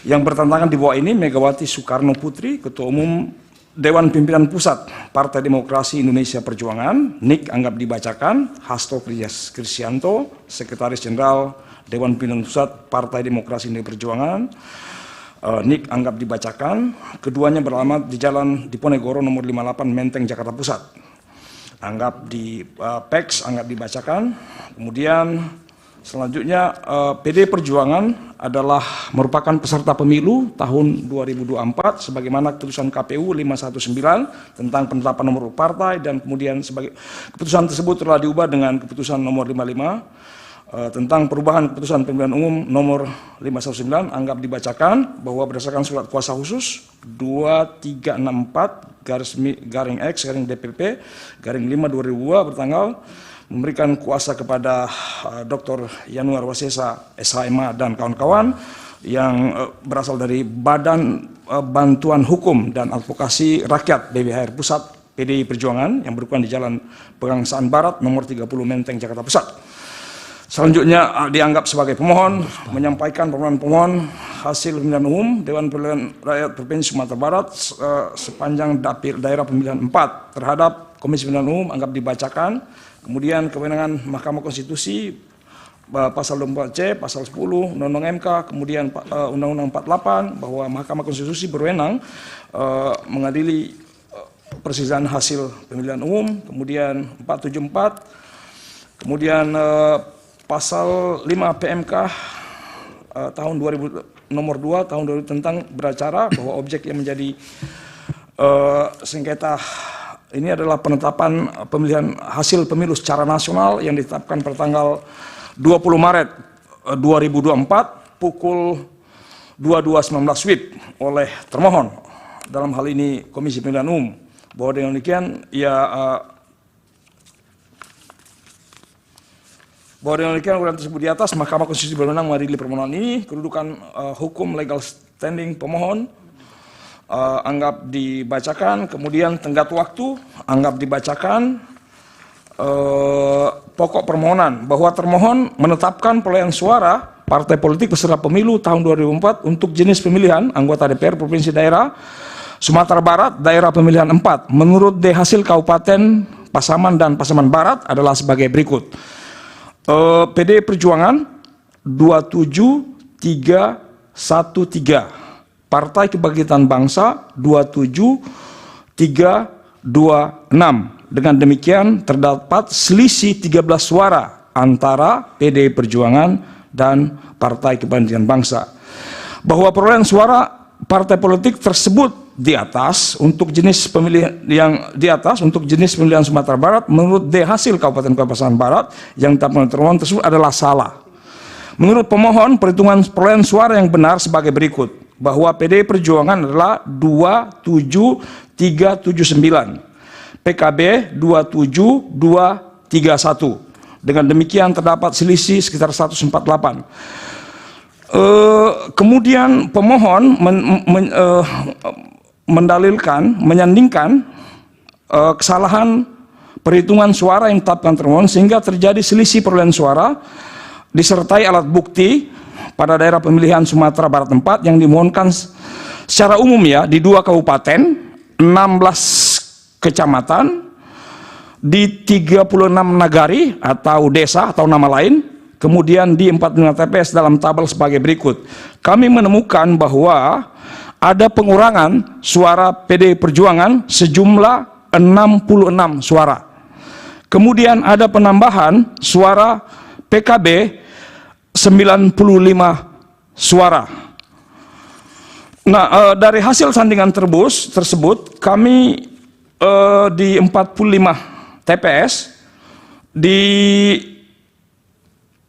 Speaker 4: Yang bertentangan di bawah ini Megawati Soekarno Putri, Ketua Umum Dewan Pimpinan Pusat Partai Demokrasi Indonesia Perjuangan, NIK anggap dibacakan. Hasto Kristianto, Sekretaris Jenderal Dewan Pimpinan Pusat Partai Demokrasi Indonesia Perjuangan, NIK anggap dibacakan. Keduanya beralamat di Jalan Diponegoro nomor 58 Menteng Jakarta Pusat. Anggap di PEX anggap dibacakan. Kemudian selanjutnya PD Perjuangan adalah merupakan peserta pemilu tahun 2024 sebagaimana keputusan KPU 519 tentang penetapan nomor partai, dan kemudian sebagai keputusan tersebut telah diubah dengan keputusan nomor 55 tentang perubahan keputusan pemilihan umum nomor 519 anggap dibacakan bahwa berdasarkan surat kuasa khusus 2364-X/DPP/5/2002 bertanggal memberikan kuasa kepada Dr. Yanuar Wasesa, SHMA dan kawan-kawan yang berasal dari Badan Bantuan Hukum dan Advokasi Rakyat BBHR Pusat PDI Perjuangan yang berkedudukan di Jalan Pegangsaan Barat nomor 30 Menteng Jakarta Pusat. Selanjutnya dianggap sebagai pemohon menyampaikan permohonan pemohon hasil pemilihan umum Dewan Perwakilan Rakyat Provinsi Sumatera Barat sepanjang dapil daerah pemilihan 4 terhadap Komisi Pemilihan Umum anggap dibacakan. Kemudian kewenangan Mahkamah Konstitusi pasal 24C, pasal 10 Undang-Undang MK, kemudian Undang-Undang 48 bahwa Mahkamah Konstitusi berwenang mengadili perselisihan hasil pemilihan umum, kemudian 474, kemudian pasal 5 PMK tahun 2000 nomor 2 tahun 2000 tentang beracara bahwa objek yang menjadi sengketa ini adalah penetapan pemilihan hasil pemilu secara nasional yang ditetapkan pada tanggal 20 Maret 2024 pukul 22.19 WIB oleh termohon, dalam hal ini Komisi Pemilihan Umum, bahwa dengan demikian uraian tersebut di atas, Mahkamah Konstitusi berwenang mengadili permohonan ini. Kedudukan hukum legal standing pemohon anggap dibacakan. Kemudian tenggat waktu anggap dibacakan. Pokok permohonan bahwa termohon menetapkan perolehan suara partai politik peserta pemilu tahun 2004 untuk jenis pemilihan anggota DPR Provinsi Daerah Sumatera Barat daerah pemilihan 4 menurut hasil Kabupaten Pasaman dan Pasaman Barat adalah sebagai berikut. PD Perjuangan 27313, Partai Kebangkitan Bangsa 27326. Dengan demikian terdapat selisih 13 suara antara PD Perjuangan dan Partai Kebangkitan Bangsa. Bahwa perolehan suara partai politik tersebut di atas untuk jenis pemilihan yang di atas untuk jenis pemilihan Sumatera Barat menurut hasil Kabupaten Pasaman Barat yang ditetapkan oleh termohon tersebut adalah salah. Menurut pemohon, perhitungan perolehan suara yang benar sebagai berikut, bahwa PD Perjuangan adalah 27379, PKB 27231. Dengan demikian terdapat selisih sekitar 148. Kemudian pemohon menyandingkan kesalahan perhitungan suara yang ditetapkan termohon sehingga terjadi selisih perolehan suara disertai alat bukti pada daerah pemilihan Sumatera Barat 4 yang dimohonkan secara umum ya di 2 kabupaten, 16 kecamatan, di 36 nagari atau desa atau nama lain, kemudian di 45 TPS dalam tabel sebagai berikut. Kami menemukan bahwa ada pengurangan suara PD Perjuangan sejumlah 66 suara. Kemudian ada penambahan suara PKB 95 suara. Nah, dari hasil sandingan tersebut kami di 45 TPS di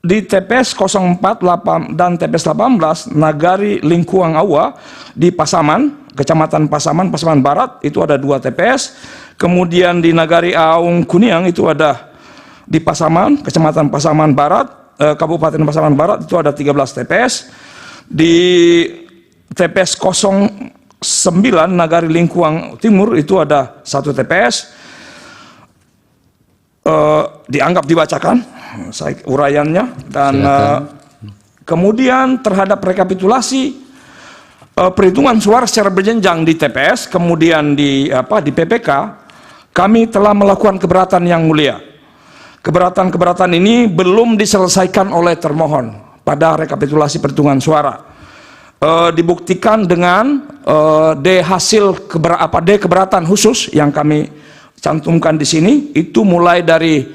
Speaker 11: di TPS 04 dan TPS 18 Nagari Lingkuang Awa di Pasaman, Kecamatan Pasaman, Pasaman Barat itu ada 2 TPS. Kemudian di Nagari Aung Kuniang itu ada di Pasaman, Kecamatan Pasaman Barat, Kabupaten Pasaman Barat itu ada 13 TPS. Di TPS 09 Nagari Lingkuang Timur itu ada 1 TPS. Dianggap dibacakan saya uraiannya dan kemudian terhadap rekapitulasi perhitungan suara secara berjenjang di TPS kemudian di PPK kami telah melakukan keberatan yang mulia. Keberatan ini belum diselesaikan oleh termohon pada rekapitulasi perhitungan suara. Dibuktikan dengan D keberatan khusus yang kami cantumkan di sini itu mulai dari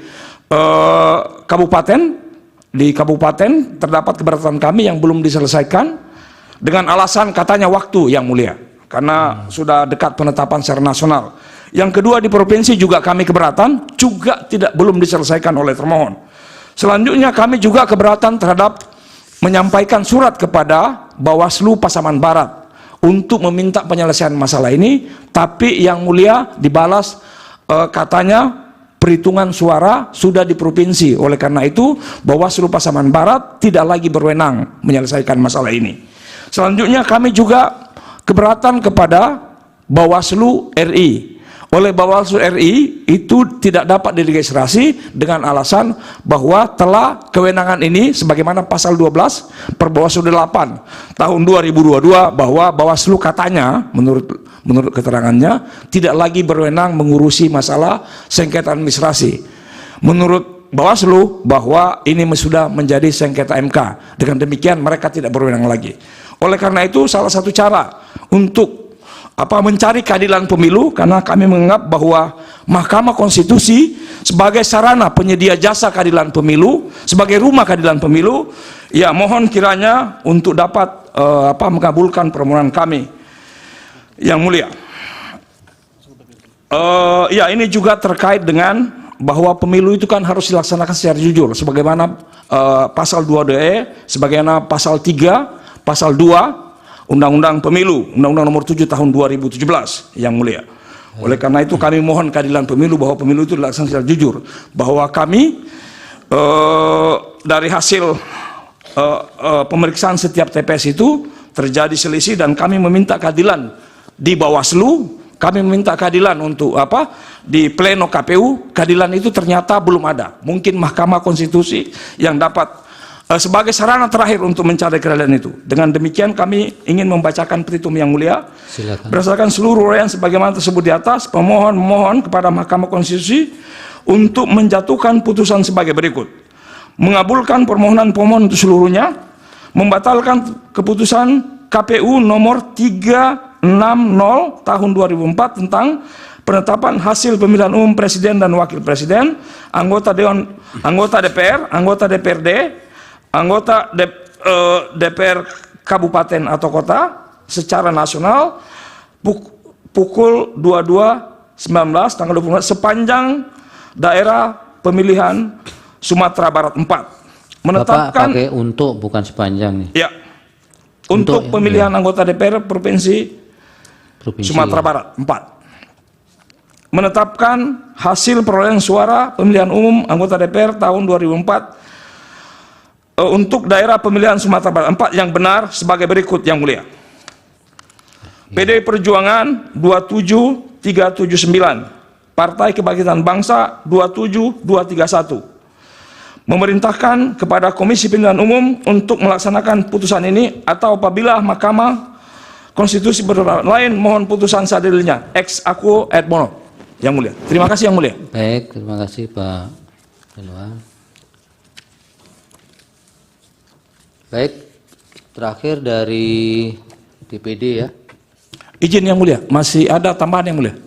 Speaker 11: kabupaten. Di kabupaten terdapat keberatan kami yang belum diselesaikan dengan alasan katanya waktu yang mulia karena sudah dekat penetapan secara nasional. Yang kedua di provinsi juga kami keberatan juga belum diselesaikan oleh termohon. Selanjutnya kami juga keberatan terhadap menyampaikan surat kepada Bawaslu Pasaman Barat untuk meminta penyelesaian masalah ini, tapi yang mulia dibalas katanya perhitungan suara sudah di provinsi. Oleh karena itu Bawaslu Pasaman Barat tidak lagi berwenang menyelesaikan masalah ini. Selanjutnya kami juga keberatan kepada Bawaslu RI. Oleh Bawaslu RI itu tidak dapat diregistrasi dengan alasan bahwa telah kewenangan ini sebagaimana pasal 12 Perbawaslu 8 tahun 2022 bahwa Bawaslu katanya menurut keterangannya tidak lagi berwenang mengurusi masalah sengketa administrasi. Menurut Bawaslu bahwa ini sudah menjadi sengketa MK. Dengan demikian mereka tidak berwenang lagi. Oleh karena itu salah satu cara untuk mencari keadilan pemilu karena kami menganggap bahwa Mahkamah Konstitusi sebagai sarana penyedia jasa keadilan pemilu, sebagai rumah keadilan pemilu, ya mohon kiranya untuk dapat mengabulkan permohonan kami. Yang mulia. Ya ini juga terkait dengan bahwa pemilu itu kan harus dilaksanakan secara jujur sebagaimana pasal 2DE, sebagaimana pasal 3, pasal 2 Undang-Undang Pemilu, Undang-Undang Nomor 7 Tahun 2017 yang mulia. Oleh karena itu kami mohon keadilan pemilu bahwa pemilu itu dilaksanakan secara jujur, bahwa kami dari hasil pemeriksaan setiap TPS itu terjadi selisih dan kami meminta keadilan di Bawaslu, kami meminta keadilan untuk di pleno KPU, keadilan itu ternyata belum ada. Mungkin Mahkamah Konstitusi yang dapat sebagai sarana terakhir untuk mencari keadilan itu. Dengan demikian kami ingin membacakan petitum yang mulia. Silakan. Berdasarkan seluruh uraian sebagaimana tersebut di atas, pemohon memohon kepada Mahkamah Konstitusi untuk menjatuhkan putusan sebagai berikut: mengabulkan permohonan pemohon untuk seluruhnya, membatalkan keputusan KPU nomor 360 tahun 2004 tentang penetapan hasil pemilihan umum presiden dan wakil presiden, anggota Dewan, anggota DPR, anggota DPRD, anggota DPR kabupaten atau kota secara nasional pukul 22.19 tanggal 20 sepanjang daerah pemilihan Sumatera Barat 4. Menetapkan
Speaker 1: Bapak pakai untuk bukan sepanjang nih.
Speaker 11: Ya. Untuk pemilihan anggota DPR Provinsi Sumatera Barat 4. Menetapkan hasil perolehan suara pemilihan umum anggota DPR tahun 2004 untuk daerah pemilihan Sumatera Barat 4 yang benar sebagai berikut yang mulia. PDI Perjuangan 27379, Partai Kebangkitan Bangsa 27231. Memerintahkan kepada Komisi Pemilihan Umum untuk melaksanakan putusan ini atau apabila Mahkamah Konstitusi berpendapat lain mohon putusan seadil-adilnya ex aequo et bono yang mulia. Terima kasih yang mulia.
Speaker 1: Baik, terima kasih Pak Dewan. Baik, terakhir dari DPD ya.
Speaker 11: Izin yang mulia, masih ada tambahan yang mulia.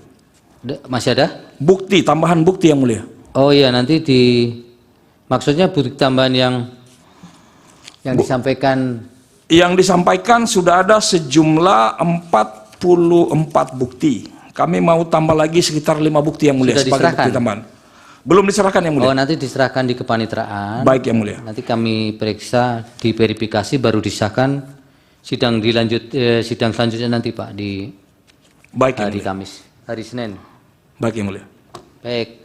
Speaker 1: Masih ada?
Speaker 11: Bukti, tambahan bukti yang mulia.
Speaker 1: Oh iya, nanti maksudnya bukti tambahan yang disampaikan.
Speaker 11: Yang disampaikan sudah ada sejumlah 44 bukti. Kami mau tambah lagi sekitar 5 bukti yang mulia
Speaker 1: sudah
Speaker 11: sebagai
Speaker 1: diserahkan?
Speaker 11: bukti tambahan. Belum diserahkan yang
Speaker 1: Oh,
Speaker 11: mulia.
Speaker 1: nanti diserahkan di kepanitraan.
Speaker 11: Baik yang mulia.
Speaker 1: Nanti kami periksa, diverifikasi, baru disahkan. Sidang sidang selanjutnya nanti Pak di
Speaker 11: Baik yang
Speaker 1: hari
Speaker 11: mulia.
Speaker 1: Kamis, hari Senin.
Speaker 11: Baik yang mulia.
Speaker 1: Baik.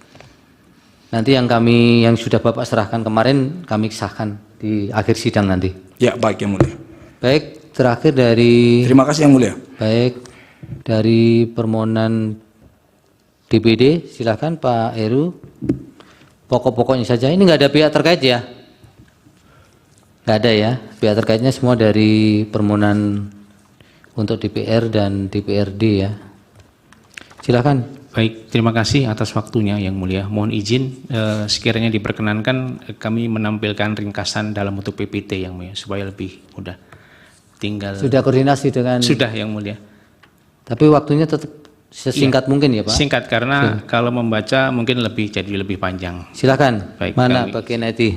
Speaker 1: Nanti yang sudah Bapak serahkan kemarin kami sahkan di akhir sidang nanti.
Speaker 11: Ya, baik yang mulia.
Speaker 1: Baik, terakhir dari
Speaker 11: Terima kasih yang mulia.
Speaker 1: baik dari permohonan DPD, silakan Pak Heru. Pokok-pokoknya saja. Ini nggak ada pihak terkait ya? Nggak ada ya. Pihak terkaitnya semua dari permohonan untuk DPR dan DPRD ya. Silakan.
Speaker 6: Baik, terima kasih atas waktunya Yang Mulia. Mohon izin sekiranya diperkenankan kami menampilkan ringkasan dalam bentuk PPT Yang Mulia supaya lebih mudah. Tinggal
Speaker 1: Sudah koordinasi dengan.
Speaker 6: Sudah Yang Mulia.
Speaker 1: Tapi waktunya tetap sesingkat mungkin ya Pak.
Speaker 6: Singkat karena kalau membaca mungkin jadi lebih panjang.
Speaker 1: Silakan.
Speaker 6: Baik,
Speaker 1: Mana
Speaker 6: kami-
Speaker 1: Pak Kennedy?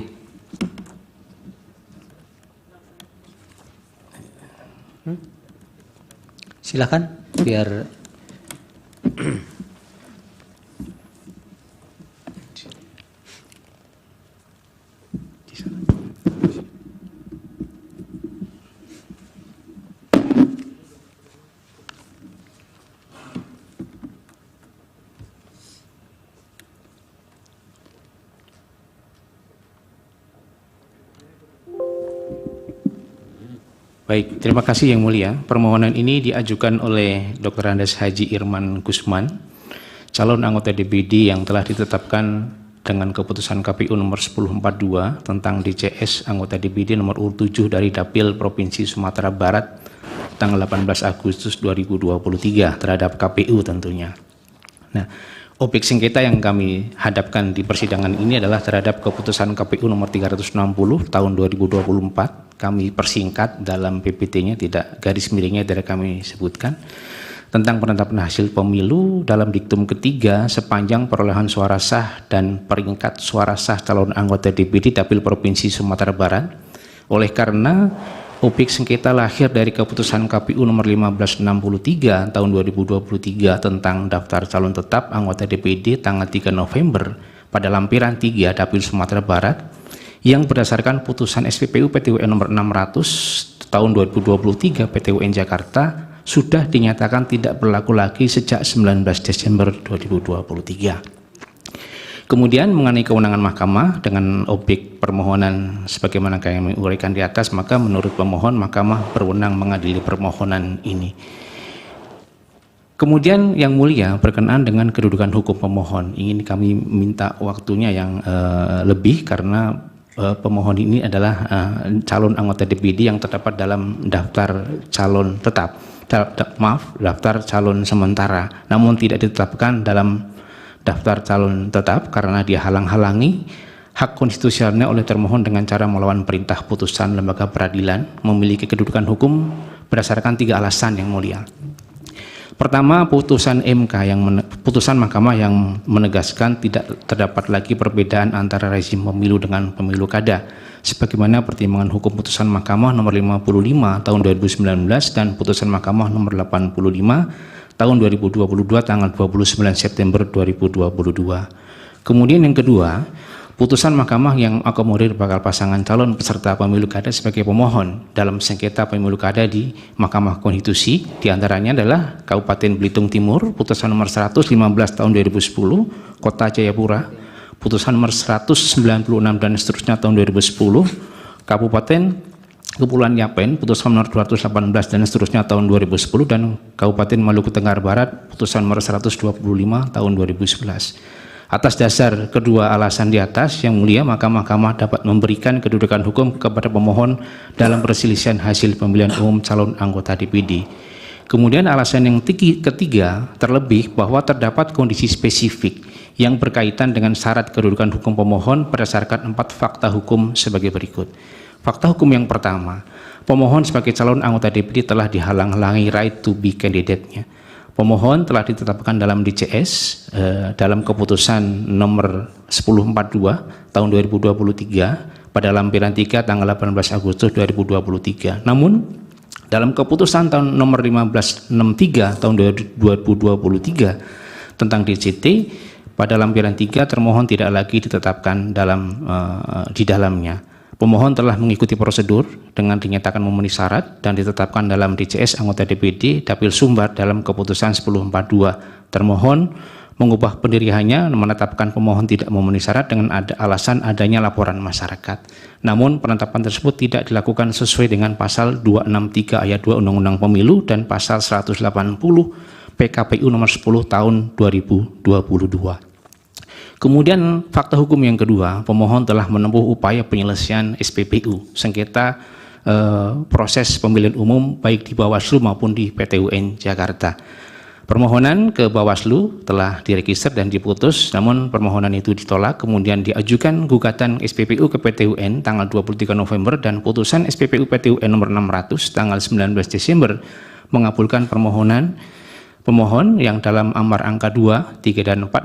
Speaker 1: Silakan biar
Speaker 6: Baik, terima kasih Yang Mulia. Permohonan ini diajukan oleh Dr. Andes Haji Irman Gusman, calon anggota DPD yang telah ditetapkan dengan keputusan KPU nomor 1042 tentang DCS anggota DPD nomor urut 7 dari Dapil Provinsi Sumatera Barat tanggal 18 Agustus 2023 terhadap KPU tentunya. Nah, objek sengketa yang kami hadapkan di persidangan ini adalah terhadap keputusan KPU nomor 360 tahun 2024. Kami persingkat dalam PPT-nya, tidak garis miringnya tidak kami sebutkan, tentang penetapan hasil pemilu dalam diktum ketiga sepanjang perolehan suara sah dan peringkat suara sah calon anggota DPD Dapil Provinsi Sumatera Barat. Oleh karena objek sengketa lahir dari keputusan KPU nomor 1563 tahun 2023 tentang daftar calon tetap anggota DPD tanggal 3 November pada lampiran 3 Dapil Sumatera Barat yang berdasarkan putusan SPPU PTWN nomor 600 tahun 2023 PTWN Jakarta sudah dinyatakan tidak berlaku lagi sejak 19 Desember 2023. Kemudian mengenai kewenangan mahkamah dengan objek permohonan sebagaimana kami uraikan di atas, maka menurut pemohon mahkamah berwenang mengadili permohonan ini. Kemudian Yang Mulia berkenaan dengan kedudukan hukum pemohon, ingin kami minta waktunya yang lebih karena pemohon ini adalah calon anggota DPD yang terdapat dalam daftar calon tetap, daftar calon sementara, namun tidak ditetapkan dalam daftar calon tetap karena dia halang-halangi hak konstitusionalnya oleh termohon dengan cara melawan perintah putusan lembaga peradilan, memiliki kedudukan hukum berdasarkan 3 alasan Yang Mulia. Pertama, putusan mahkamah yang menegaskan tidak terdapat lagi perbedaan antara rezim pemilu dengan pemilu kada, sebagaimana pertimbangan hukum putusan mahkamah nomor 55 tahun 2019 dan putusan mahkamah nomor 85 tahun 2022 tanggal 29 September 2022. Kemudian yang kedua, putusan mahkamah yang akomodir bakal pasangan calon peserta pemilu kada sebagai pemohon dalam sengketa pemilu kada di Mahkamah Konstitusi, diantaranya adalah Kabupaten Belitung Timur, putusan nomor 115 tahun 2010, Kota Jayapura, putusan nomor 196 dan seterusnya tahun 2010, Kabupaten Kepulauan Yapen, putusan nomor 218 dan seterusnya tahun 2010, dan Kabupaten Maluku Tenggara Barat, putusan nomor 125 tahun 2011. Atas dasar kedua alasan di atas, Yang Mulia, maka mahkamah dapat memberikan kedudukan hukum kepada pemohon dalam perselisihan hasil pemilihan umum calon anggota DPD. Kemudian alasan yang ketiga, terlebih bahwa terdapat kondisi spesifik yang berkaitan dengan syarat kedudukan hukum pemohon berdasarkan 4 fakta hukum sebagai berikut. Fakta hukum yang pertama, pemohon sebagai calon anggota DPD telah dihalang-halangi right to be candidate-nya. Pemohon telah ditetapkan dalam DCS dalam keputusan nomor 1042 tahun 2023 pada lampiran 3 tanggal 18 Agustus 2023. Namun dalam keputusan tahun nomor 1563 tahun 2023 tentang DCT Pada lampiran 3 termohon tidak lagi ditetapkan di dalamnya. Pemohon telah mengikuti prosedur dengan dinyatakan memenuhi syarat dan ditetapkan dalam DCS anggota DPD Dapil Sumbar dalam keputusan 1042. Termohon mengubah pendiriannya menetapkan pemohon tidak memenuhi syarat dengan alasan adanya laporan masyarakat. Namun penetapan tersebut tidak dilakukan sesuai dengan pasal 263 ayat 2 Undang-Undang Pemilu dan pasal 180 PKPU nomor 10 tahun 2022. Kemudian fakta hukum yang kedua, pemohon telah menempuh upaya penyelesaian SPPU, sengketa proses pemilihan umum baik di Bawaslu maupun di PT UN Jakarta. Permohonan ke Bawaslu telah diregister dan diputus, namun permohonan itu ditolak, kemudian diajukan gugatan SPPU ke PT UN tanggal 23 November dan putusan SPPU PT UN nomor 600 tanggal 19 Desember mengabulkan permohonan pemohon yang dalam amar angka 2, 3, dan 4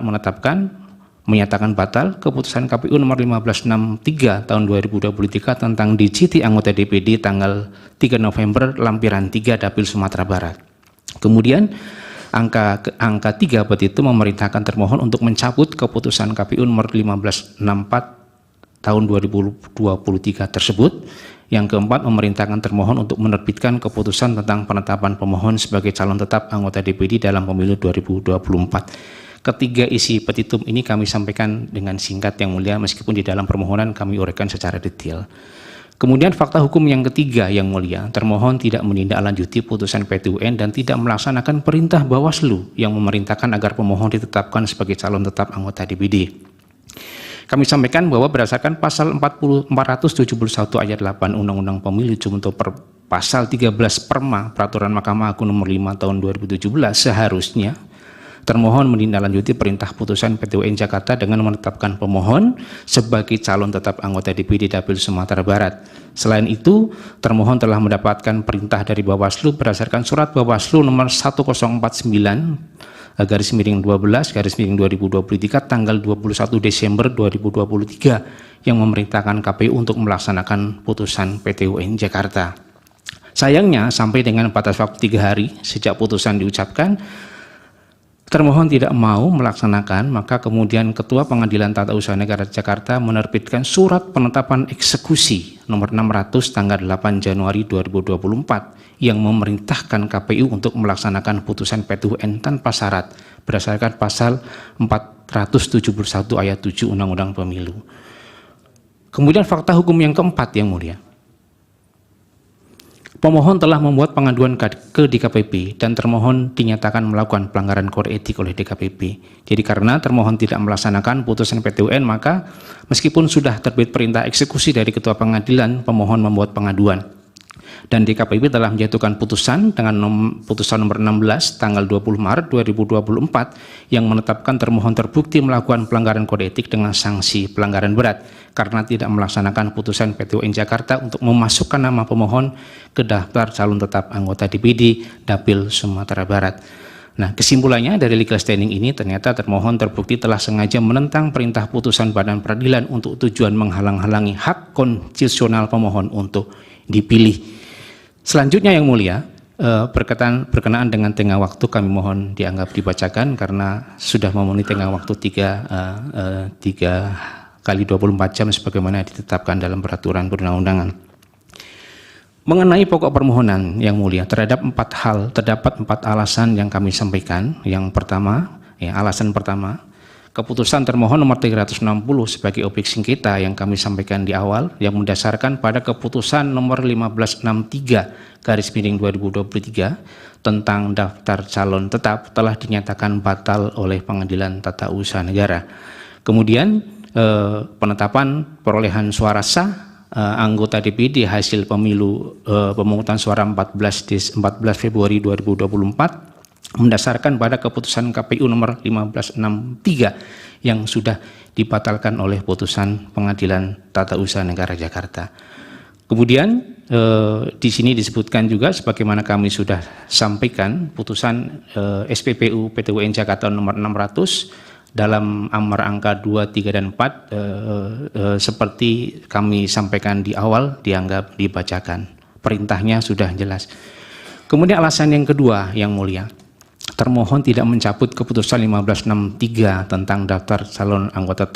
Speaker 6: menyatakan batal keputusan KPU nomor 1563 tahun 2023 tentang DCT anggota DPD tanggal 3 November lampiran 3 Dapil Sumatera Barat. Kemudian angka 3 petitum memerintahkan termohon untuk mencabut keputusan KPU nomor 1564 tahun 2023 tersebut. Yang keempat, memerintahkan termohon untuk menerbitkan keputusan tentang penetapan pemohon sebagai calon tetap anggota DPD dalam pemilu 2024. Ketiga isi petitum ini kami sampaikan dengan singkat yang mulia, meskipun di dalam permohonan kami uraikan secara detail. Kemudian fakta hukum yang ketiga yang mulia, termohon tidak menindaklanjuti putusan PT UN dan tidak melaksanakan perintah Bawaslu yang memerintahkan agar pemohon ditetapkan sebagai calon tetap anggota DPD. Kami sampaikan bahwa berdasarkan pasal 471 ayat 8 Undang-Undang Pemilu junto pasal 13 Perma Peraturan Mahkamah Agung nomor 5 tahun 2017 seharusnya termohon menindaklanjuti perintah putusan PT UN Jakarta dengan menetapkan pemohon sebagai calon tetap anggota DPD Dapil Sumatera Barat. Selain itu, termohon telah mendapatkan perintah dari Bawaslu berdasarkan surat Bawaslu nomor 1049 /12/2023 tanggal 21 Desember 2023 yang memerintahkan KPU untuk melaksanakan putusan PT UN Jakarta. Sayangnya, sampai dengan batas waktu 3 hari sejak putusan diucapkan, termohon tidak mau melaksanakan, maka kemudian Ketua Pengadilan Tata Usaha Negara Jakarta menerbitkan surat penetapan eksekusi nomor 600 tanggal 8 Januari 2024 yang memerintahkan KPU untuk melaksanakan putusan PT UN tanpa syarat berdasarkan pasal 471 ayat 7 Undang-Undang Pemilu. Kemudian fakta hukum yang keempat yang mulia. Pemohon telah membuat pengaduan ke DKPP dan termohon dinyatakan melakukan pelanggaran kode etik oleh DKPP. Jadi karena termohon tidak melaksanakan putusan PT UN, maka meskipun sudah terbit perintah eksekusi dari Ketua Pengadilan, pemohon membuat pengaduan. Dan DKPP telah menjatuhkan putusan dengan putusan nomor 16 tanggal 20 Maret 2024 yang menetapkan termohon terbukti melakukan pelanggaran kode etik dengan sanksi pelanggaran berat karena tidak melaksanakan putusan PT UN Jakarta untuk memasukkan nama pemohon ke daftar calon tetap anggota DPD Dapil Sumatera Barat. Nah, kesimpulannya dari legal standing ini ternyata termohon terbukti telah sengaja menentang perintah putusan Badan Peradilan untuk tujuan menghalang-halangi hak konstitusional pemohon untuk dipilih. Selanjutnya yang mulia, berkenaan dengan tengah waktu kami mohon dianggap dibacakan karena sudah memenuhi tengah waktu 3 kali 24 jam sebagaimana ditetapkan dalam peraturan perundang-undangan. Mengenai pokok permohonan yang mulia, terdapat 4 alasan yang kami sampaikan. Yang pertama, alasan pertama, keputusan termohon nomor 360 sebagai objek sengketa yang kami sampaikan di awal yang mendasarkan pada keputusan nomor 1563/2023 tentang daftar calon tetap telah dinyatakan batal oleh Pengadilan Tata Usaha Negara. Kemudian penetapan perolehan suara sah anggota DPD hasil pemilu pemungutan suara 14 Februari 2024 mendasarkan pada keputusan KPU nomor 1563 yang sudah dibatalkan oleh putusan Pengadilan Tata Usaha Negara Jakarta. Kemudian di sini disebutkan juga sebagaimana kami sudah sampaikan putusan SPPU PT UN Jakarta nomor 600 dalam amar angka 2, 3, dan 4 seperti kami sampaikan di awal dianggap dibacakan. Perintahnya sudah jelas. Kemudian alasan yang kedua yang mulia. termohon tidak mencabut keputusan 1563 tentang daftar calon anggota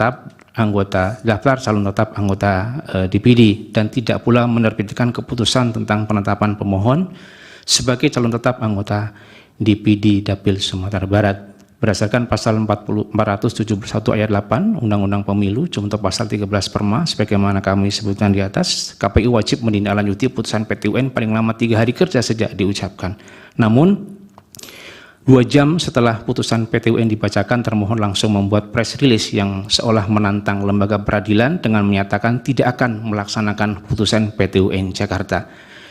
Speaker 6: tetap anggota DPD dan tidak pula menerbitkan keputusan tentang penetapan pemohon sebagai calon tetap anggota DPD Dapil Sumatera Barat berdasarkan pasal 471 ayat 8 Undang-Undang Pemilu contoh pasal 13 Perma sebagaimana kami sebutkan di atas. KPU wajib menindaklanjuti putusan PT UN paling lama 3 hari kerja sejak diucapkan. Namun 2 jam setelah putusan PT UN dibacakan, termohon langsung membuat press release yang seolah menantang lembaga peradilan dengan menyatakan tidak akan melaksanakan putusan PT UN Jakarta.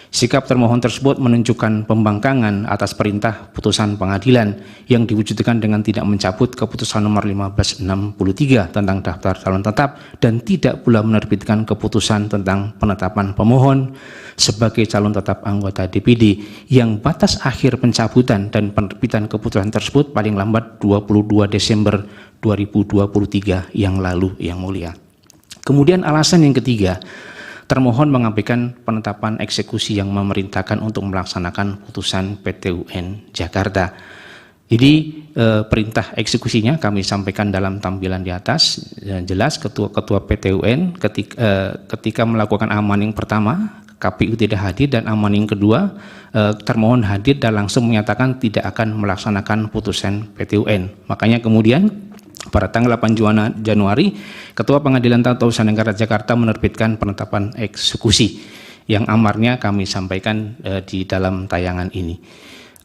Speaker 6: Sikap termohon tersebut menunjukkan pembangkangan atas perintah putusan pengadilan yang diwujudkan dengan tidak mencabut keputusan nomor 1563 tentang daftar calon tetap dan tidak pula menerbitkan keputusan tentang penetapan pemohon sebagai calon tetap anggota DPD yang batas akhir pencabutan dan penerbitan keputusan tersebut paling lambat 22 Desember 2023 yang lalu, yang mulia. Kemudian alasan yang ketiga, termohon mengabaikan penetapan eksekusi yang memerintahkan untuk melaksanakan putusan PT UN Jakarta. Jadi perintah eksekusinya kami sampaikan dalam tampilan di atas. Jelas ketua PT UN ketika melakukan amaning pertama KPU tidak hadir dan amaning kedua termohon hadir dan langsung menyatakan tidak akan melaksanakan putusan PT UN. Makanya kemudian pada tanggal 8 Januari, Ketua Pengadilan Tata Usaha Negara Jakarta menerbitkan penetapan eksekusi yang amarnya kami sampaikan di dalam tayangan ini.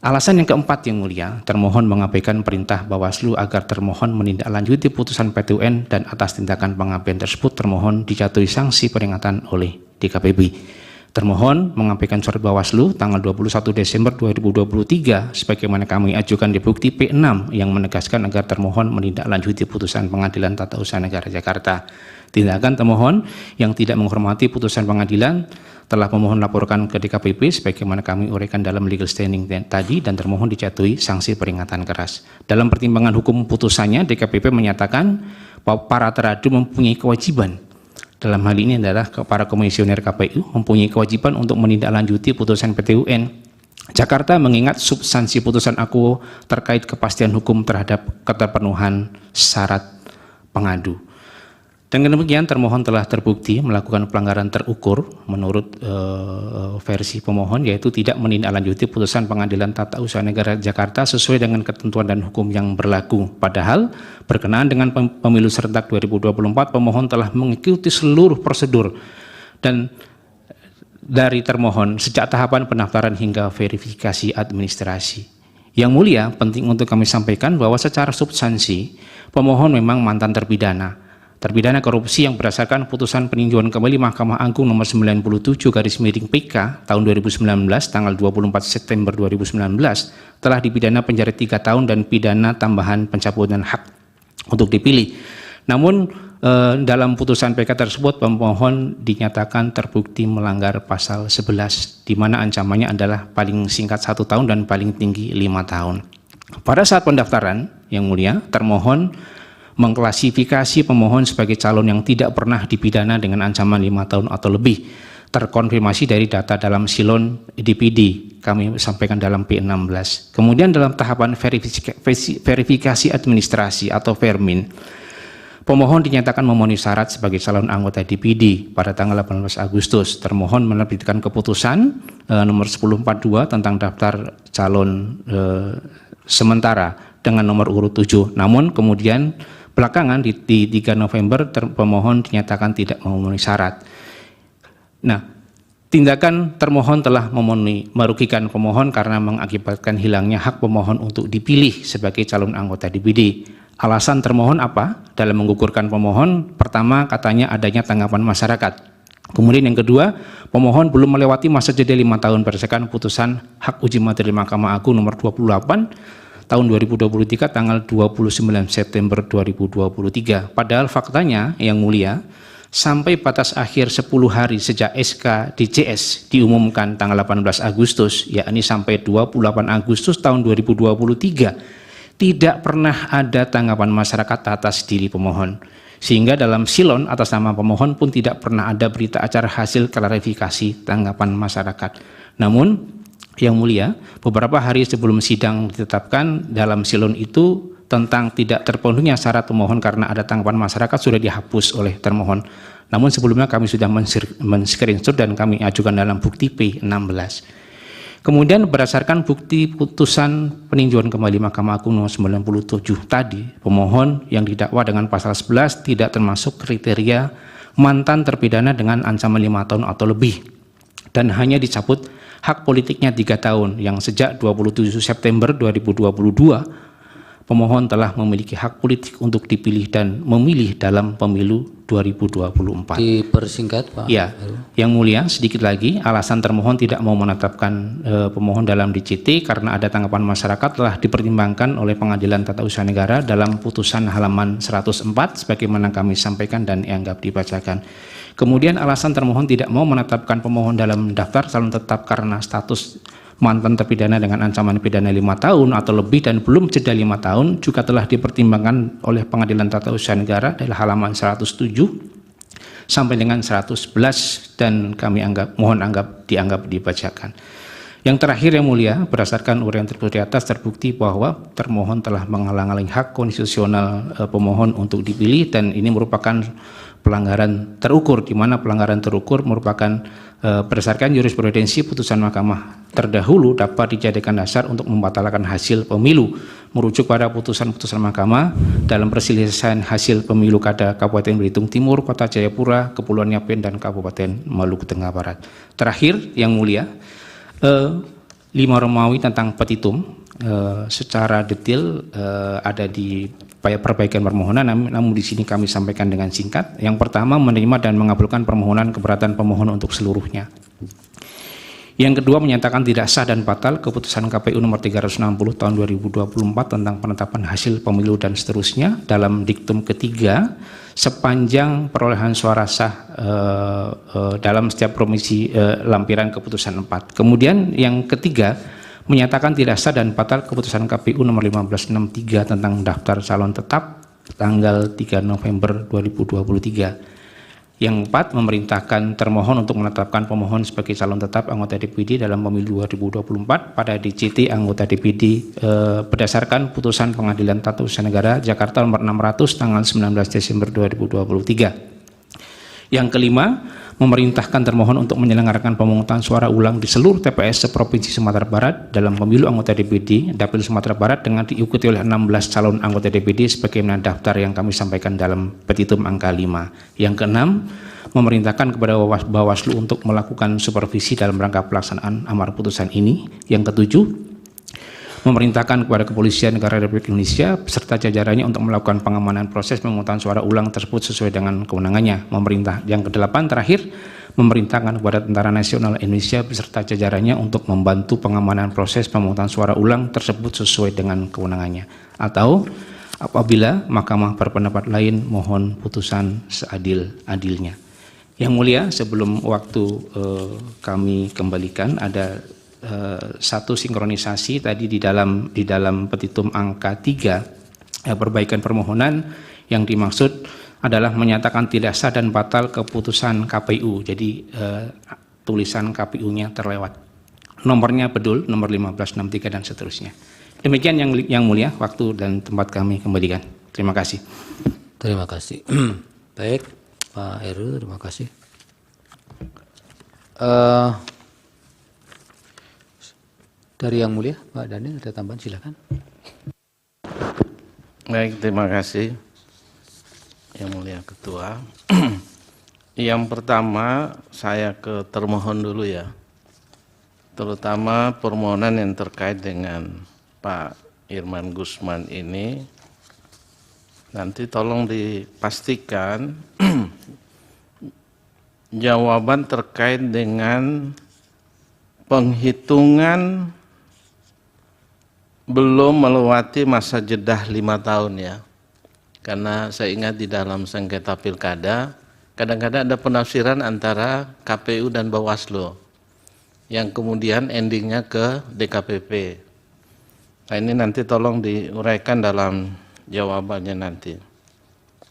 Speaker 6: Alasan yang keempat, yang mulia, termohon mengabaikan perintah Bawaslu agar termohon menindaklanjuti putusan PT UN dan atas tindakan pengabaian tersebut termohon dijatuhi sanksi peringatan oleh DKPB. Termohon mengabaikan surat Bawaslu tanggal 21 Desember 2023 sebagaimana kami ajukan di bukti P6 yang menegaskan agar termohon menindaklanjuti putusan Pengadilan Tata Usaha Negara Jakarta. Tindakan termohon yang tidak menghormati putusan pengadilan telah pemohon laporkan ke DKPP sebagaimana kami uraikan dalam legal standing tadi dan termohon dijatuhi sanksi peringatan keras. Dalam pertimbangan hukum putusannya, DKPP menyatakan bahwa para teradu mempunyai kewajiban. Dalam hal ini adalah para komisioner KPU mempunyai kewajiban untuk menindaklanjuti putusan PT UN Jakarta mengingat substansi putusan aku terkait kepastian hukum terhadap keterpenuhan syarat pengadu. Dengan demikian termohon telah terbukti melakukan pelanggaran terukur menurut versi pemohon yaitu tidak menindaklanjuti putusan Pengadilan Tata Usaha Negara Jakarta sesuai dengan ketentuan dan hukum yang berlaku. Padahal berkenaan dengan pemilu serentak 2024 pemohon telah mengikuti seluruh prosedur dan dari termohon sejak tahapan pendaftaran hingga verifikasi administrasi. Yang mulia, penting untuk kami sampaikan bahwa secara substansi pemohon memang mantan terpidana korupsi yang berdasarkan putusan peninjauan kembali Mahkamah Agung nomor 97/PK tahun 2019 tanggal 24 September 2019 telah dipidana penjara 3 tahun dan pidana tambahan pencabutan hak untuk dipilih. Namun dalam putusan PK tersebut pemohon dinyatakan terbukti melanggar pasal 11 di mana ancamannya adalah paling singkat 1 tahun dan paling tinggi 5 tahun. Pada saat pendaftaran, yang mulia, termohon mengklasifikasi pemohon sebagai calon yang tidak pernah dipidana dengan ancaman 5 tahun atau lebih. Terkonfirmasi dari data dalam silon DPD, kami sampaikan dalam P16. Kemudian dalam tahapan verifikasi administrasi atau Vermin, pemohon dinyatakan memenuhi syarat sebagai calon anggota DPD pada tanggal 18 Agustus. Termohon menerbitkan keputusan nomor 1042 tentang daftar calon sementara dengan nomor urut 7. Namun kemudian belakangan di 3 November pemohon dinyatakan tidak memenuhi syarat. Nah, tindakan termohon telah merugikan pemohon karena mengakibatkan hilangnya hak pemohon untuk dipilih sebagai calon anggota DPD. Alasan termohon apa dalam menggugurkan pemohon? Pertama, katanya adanya tanggapan masyarakat. Kemudian yang kedua, pemohon belum melewati masa jeda 5 tahun berdasarkan putusan hak uji materi Mahkamah Agung nomor 28 tahun 2023 tanggal 29 September 2023. Padahal faktanya, yang mulia, sampai batas akhir 10 hari sejak SK DCS diumumkan tanggal 18 Agustus, yakni sampai 28 Agustus tahun 2023, tidak pernah ada tanggapan masyarakat atas diri pemohon. Sehingga dalam silon atas nama pemohon pun tidak pernah ada berita acara hasil klarifikasi tanggapan masyarakat. Namun, Yang Mulia, beberapa hari sebelum sidang ditetapkan dalam silon itu tentang tidak terpenuhnya syarat pemohon karena ada tanggapan masyarakat sudah dihapus oleh termohon. Namun sebelumnya kami sudah men-screenshot dan kami ajukan dalam bukti P16. Kemudian berdasarkan bukti putusan peninjauan kembali Mahkamah Agung nomor 97 tadi, pemohon yang didakwa dengan pasal 11 tidak termasuk kriteria mantan terpidana dengan ancaman 5 tahun atau lebih dan hanya dicabut hak politiknya 3 tahun yang sejak 27 September 2022 pemohon telah memiliki hak politik untuk dipilih dan memilih dalam pemilu 2024.
Speaker 1: Dipersingkat, Pak.
Speaker 6: Ya, Yang Mulia, sedikit lagi, alasan termohon tidak mau menetapkan pemohon dalam DCT karena ada tanggapan masyarakat telah dipertimbangkan oleh Pengadilan Tata Usaha Negara dalam putusan halaman 104 sebagaimana kami sampaikan dan dianggap dibacakan. Kemudian alasan termohon tidak mau menetapkan pemohon dalam daftar calon tetap karena status mantan terpidana dengan ancaman pidana 5 tahun atau lebih dan belum jeda 5 tahun juga telah dipertimbangkan oleh Pengadilan Tata Usaha Negara dari halaman 107 sampai dengan 111 dan kami dianggap dibacakan. Yang terakhir Yang Mulia, berdasarkan uraian tersebut di atas terbukti bahwa termohon telah menghalang-halangi hak konstitusional pemohon untuk dipilih dan ini merupakan pelanggaran terukur, di mana pelanggaran terukur merupakan berdasarkan jurisprudensi putusan mahkamah terdahulu dapat dijadikan dasar untuk membatalkan hasil pemilu merujuk pada putusan-putusan mahkamah dalam perselisihan hasil pemilu kada Kabupaten Belitung Timur, Kota Jayapura, Kepulauan Yapen dan Kabupaten Maluku Tengah Barat. Terakhir Yang Mulia, 5 Romawi tentang petitum secara detail ada di perbaikan permohonan, namun di sini kami sampaikan dengan singkat. Yang pertama, menerima dan mengabulkan permohonan keberatan pemohon untuk seluruhnya. Yang kedua, menyatakan tidak sah dan batal keputusan KPU nomor 360 tahun 2024 tentang penetapan hasil pemilu dan seterusnya dalam diktum ketiga sepanjang perolehan suara sah dalam setiap provinsi lampiran keputusan 4. Kemudian yang ketiga, menyatakan tidak sah dan batal keputusan KPU nomor 1563 tentang daftar calon tetap tanggal 3 November 2023. Yang keempat, memerintahkan termohon untuk menetapkan pemohon sebagai calon tetap anggota DPD dalam pemilu 2024 pada DCT anggota DPD berdasarkan putusan Pengadilan Tata Usaha Negara Jakarta nomor 600 tanggal 19 Desember 2023. Yang kelima, memerintahkan termohon untuk menyelenggarakan pemungutan suara ulang di seluruh TPS seprovinsi Sumatera Barat dalam pemilu anggota DPD Dapil Sumatera Barat dengan diikuti oleh 16 calon anggota DPD sebagaimana daftar yang kami sampaikan dalam petitum angka 5. Yang keenam, memerintahkan kepada Bawaslu untuk melakukan supervisi dalam rangka pelaksanaan amar putusan ini. Yang ketujuh, memerintahkan kepada Kepolisian Negara Republik Indonesia beserta jajarannya untuk melakukan pengamanan proses pemungutan suara ulang tersebut sesuai dengan kewenangannya. Yang kedelapan, terakhir, memerintahkan kepada Tentara Nasional Indonesia beserta jajarannya untuk membantu pengamanan proses pemungutan suara ulang tersebut sesuai dengan kewenangannya. Atau apabila mahkamah berpendapat lain, mohon putusan seadil-adilnya. Yang Mulia, sebelum waktu kami kembalikan, ada satu sinkronisasi tadi di dalam petitum angka 3 perbaikan permohonan yang dimaksud adalah menyatakan tidak sah dan batal keputusan KPU. Jadi tulisan KPU-nya terlewat. Nomornya bedul, nomor 1563 dan seterusnya. Demikian yang Mulia, waktu dan tempat kami kembalikan. Terima kasih.
Speaker 1: Terima kasih. Baik, Pak Heru, terima kasih. Dari Yang Mulia, Pak Daniel, ada tambahan, silakan.
Speaker 12: Baik, terima kasih Yang Mulia Ketua. Yang pertama, saya ke termohon dulu ya, terutama permohonan yang terkait dengan Pak Irman Gusman ini. Nanti tolong dipastikan jawaban terkait dengan penghitungan belum melewati masa jeda 5 tahun ya. Karena saya ingat di dalam sengketa pilkada, kadang-kadang ada penafsiran antara KPU dan Bawaslu, yang kemudian endingnya ke DKPP. Nah ini nanti tolong diuraikan dalam jawabannya nanti,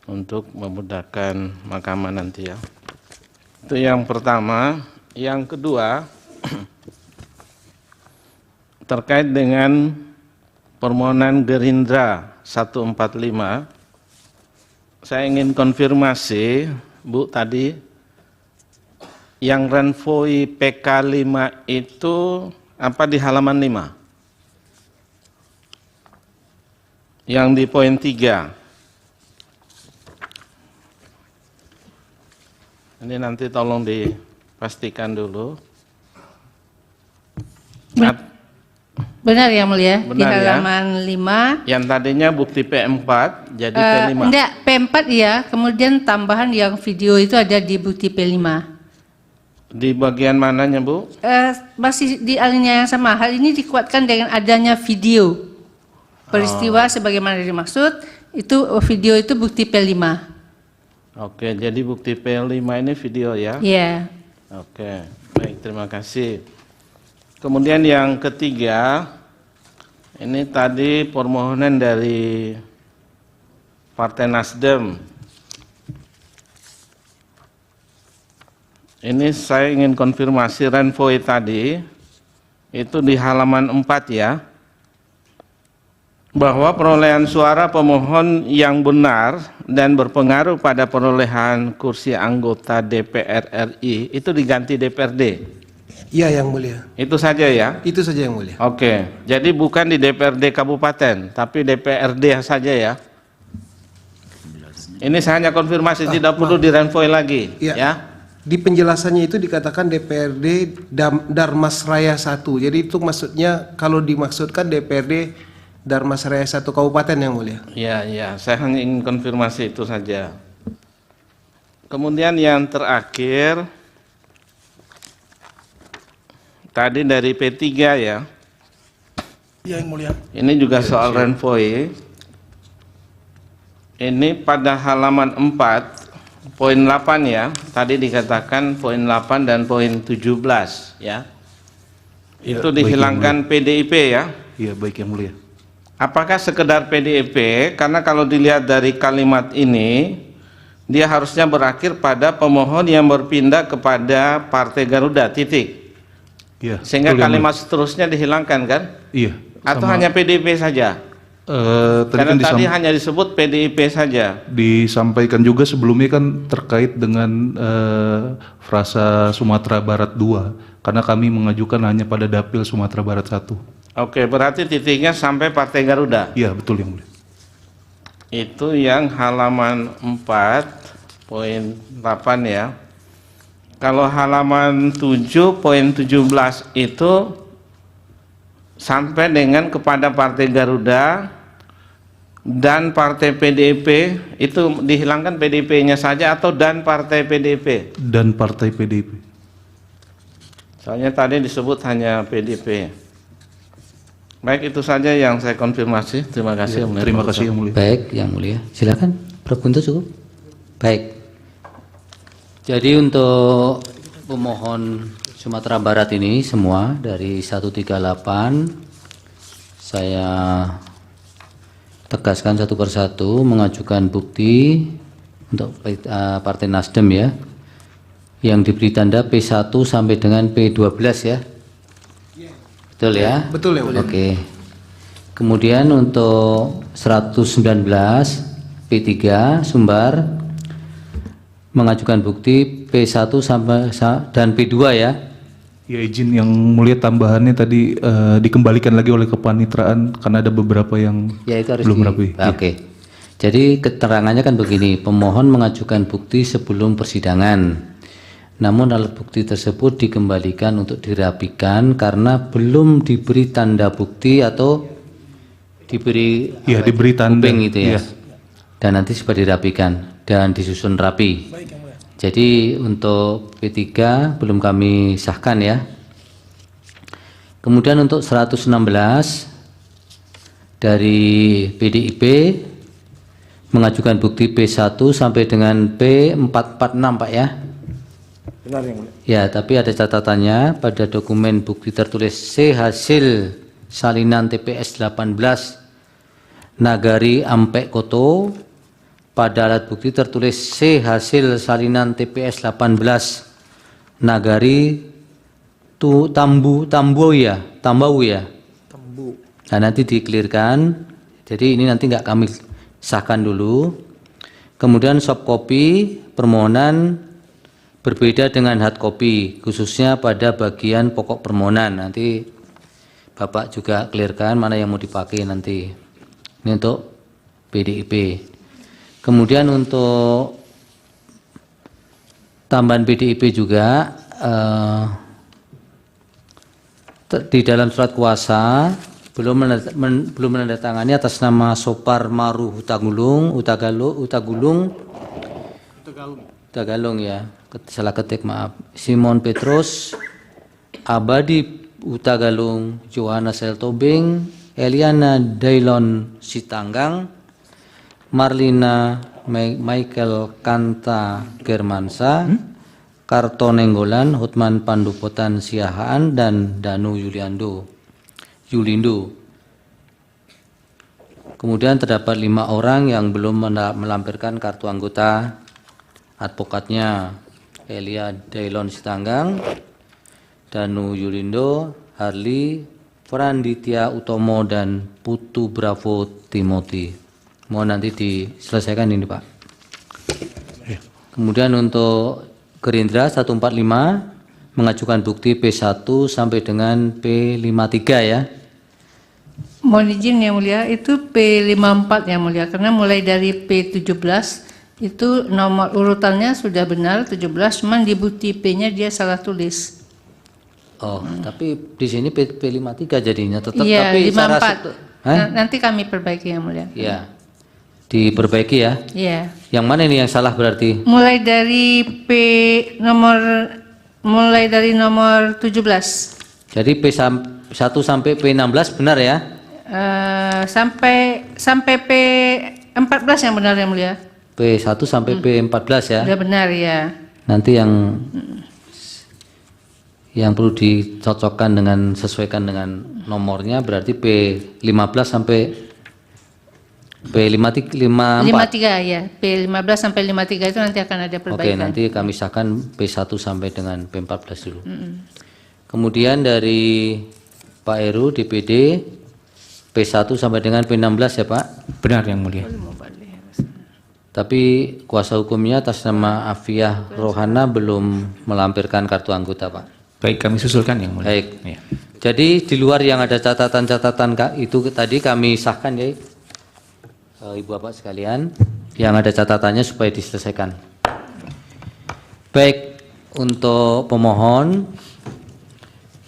Speaker 12: untuk memudahkan mahkamah nanti ya. Itu yang pertama. Yang kedua, terkait dengan permohonan Gerindra 145, saya ingin konfirmasi, Bu, tadi yang renvoi PK5 itu apa di halaman 5? Yang di poin 3. Ini nanti tolong dipastikan dulu.
Speaker 5: Benar yang mulia, di
Speaker 12: Benar ya.
Speaker 5: halaman 5.
Speaker 12: Yang tadinya bukti P4 jadi P5.
Speaker 5: Enggak, P4 ya, kemudian tambahan yang video itu ada di bukti P5.
Speaker 12: Di bagian mananya, Bu?
Speaker 5: Masih di alinea yang sama, hal ini dikuatkan dengan adanya video. Peristiwa sebagaimana dimaksud, itu video itu bukti P5.
Speaker 12: Oke, jadi bukti P5 ini video ya?
Speaker 5: Iya.
Speaker 12: Oke, baik, terima kasih. Kemudian yang ketiga, ini tadi permohonan dari Partai Nasdem. Ini saya ingin konfirmasi renvoi tadi, itu di halaman 4 ya, bahwa perolehan suara pemohon yang benar dan berpengaruh pada perolehan kursi anggota DPR RI itu diganti DPRD.
Speaker 2: Iya yang mulia.
Speaker 12: Itu saja ya?
Speaker 2: Itu saja yang mulia.
Speaker 12: Oke, jadi bukan di DPRD Kabupaten, tapi DPRD saja ya? Ini saya hanya konfirmasi, tidak perlu direnvoi lagi.
Speaker 2: Iya.
Speaker 12: Ya?
Speaker 2: Di penjelasannya itu dikatakan DPRD Darmasraya 1. Jadi itu maksudnya kalau dimaksudkan DPRD Darmasraya 1 Kabupaten yang mulia.
Speaker 12: Ya, ya, saya hanya ingin konfirmasi itu saja. Kemudian yang terakhir, tadi dari P3 ya.
Speaker 7: Ya yang mulia.
Speaker 12: Ini juga soal renvoi. Ini pada halaman 4, poin 8 ya. Tadi dikatakan poin 8 dan poin 17 ya. Itu
Speaker 3: baik,
Speaker 12: dihilangkan PDIP ya.
Speaker 3: Iya, baik yang mulia.
Speaker 12: Apakah sekedar PDIP? Karena kalau dilihat dari kalimat ini, dia harusnya berakhir pada pemohon yang berpindah kepada Partai Garuda, titik.
Speaker 3: Iya.
Speaker 12: Sehingga
Speaker 3: betul, yang
Speaker 12: kalimat
Speaker 3: mulia.
Speaker 12: seterusnya dihilangkan kan?
Speaker 3: Iya.
Speaker 12: Atau
Speaker 3: sama-
Speaker 12: hanya PDIP saja? Karena
Speaker 3: kan
Speaker 12: tadi hanya disebut PDIP saja.
Speaker 3: disampaikan juga sebelumnya kan terkait dengan frasa Sumatera Barat 2, karena kami mengajukan hanya pada Dapil Sumatera Barat 1.
Speaker 12: Oke, berarti titiknya sampai Partai Garuda.
Speaker 3: Iya, betul yang mulia.
Speaker 12: Itu yang halaman 4, poin 8 ya. Kalau halaman 7, poin 17 itu sampai dengan kepada Partai Garuda dan Partai PDIP, itu dihilangkan PDIP-nya saja atau dan Partai PDIP?
Speaker 3: Dan Partai PDIP.
Speaker 12: Soalnya tadi disebut hanya PDIP. Baik, itu saja yang saya konfirmasi. Terima kasih. Yang mulia.
Speaker 3: Terima kasih yang mulia.
Speaker 1: Baik, yang mulia. Silakan, Prof. Guntur cukup. Baik. Jadi untuk pemohon Sumatera Barat ini semua dari 138, saya tegaskan satu persatu mengajukan bukti untuk Partai Nasdem ya, yang diberi tanda P1 sampai dengan P12 ya. Betul ya?
Speaker 2: Betul ya mulia.
Speaker 1: Oke. Kemudian untuk 119 P3 Sumbar mengajukan bukti P1 sampai dan P2 ya.
Speaker 3: Ya, izin yang mulia tambahannya tadi dikembalikan lagi oleh kepanitraan karena ada beberapa yang
Speaker 1: Ya itu harus
Speaker 3: belum rapi.
Speaker 1: Oke. Jadi keterangannya kan begini, pemohon mengajukan bukti sebelum persidangan. Namun alat bukti tersebut dikembalikan untuk dirapikan karena belum diberi tanda bukti atau diberi
Speaker 3: Iya, diberi tanda.
Speaker 1: kuping gitu ya.
Speaker 3: Iya.
Speaker 1: Dan nanti supaya dirapikan dan disusun rapi. Jadi untuk P3 belum kami sahkan ya. Kemudian untuk 116 dari PDIP mengajukan bukti P1 sampai dengan P446 Pak ya.
Speaker 4: Benar yang mulia.
Speaker 1: Ya, tapi ada catatannya pada dokumen bukti tertulis C hasil salinan TPS 18 Nagari Ampek Koto. Pada alat bukti tertulis C hasil salinan TPS 18 Nagari Tambau ya. Nah, nanti dikelirkan. Jadi ini nanti nggak kami sahkan dulu. Kemudian soft copy permohonan berbeda dengan hard copy, khususnya pada bagian pokok permohonan. Nanti Bapak juga clearkan mana yang mau dipakai nanti. Ini untuk PDIP. Kemudian untuk tambahan PDIP juga di dalam surat kuasa belum menandatangani atas nama Sopar Maru Hutagulung ya, salah ketik maaf. Simon Petrus, Abadi Utagalung, Johanna Seltobing, Eliana Dailon Sitanggang, Marlina Michael Kanta Germansa, Karto Nenggolan, Hotman Pandupotan Siahaan, dan Danu Yulindo. Kemudian terdapat 5 orang yang belum melampirkan kartu anggota. Advokatnya Elia Dailon Sitanggang, Danu Yulindo, Harli, Franditya Utomo, dan Putu Bravo Timothy. Mohon nanti diselesaikan ini Pak. Kemudian untuk Gerindra 145 mengajukan bukti P1 sampai dengan P53 ya.
Speaker 5: Mohon izin yang mulia, itu P54 yang mulia, karena mulai dari P17 itu nomor urutannya sudah benar 17, cuman di bukti P-nya dia salah tulis.
Speaker 1: Oh, tapi di sini P53 jadinya tetap.
Speaker 5: Iya,
Speaker 1: tapi
Speaker 5: 54. Nanti kami perbaiki yang mulia.
Speaker 1: Iya. Diperbaiki ya.
Speaker 5: Iya.
Speaker 1: Yang mana ini yang salah berarti?
Speaker 5: Mulai dari nomor 17.
Speaker 1: Jadi P1 sampai P16 benar ya?
Speaker 5: Sampai P14 yang benar yang mulia.
Speaker 1: P1 sampai P14 ya.
Speaker 5: Sudah benar ya.
Speaker 1: Nanti yang perlu dicocokkan dengan sesuaikan dengan nomornya berarti P15 sampai P54.
Speaker 5: 53 ya. P15 sampai 53 itu nanti akan ada perbaikan.
Speaker 1: Oke, nanti kami sahkan P1 sampai dengan P14 dulu. Kemudian dari Pak Heru DPD P1 sampai dengan P16 ya Pak?
Speaker 6: Benar yang mulia.
Speaker 1: Tapi kuasa hukumnya atas nama Afiah Rohana belum melampirkan kartu anggota Pak.
Speaker 6: Baik, kami susulkan yang mulia.
Speaker 1: Baik. Ya. Jadi di luar yang ada catatan-catatan itu tadi kami sahkan ya Ibu Bapak sekalian, yang ada catatannya supaya diselesaikan. Baik, untuk pemohon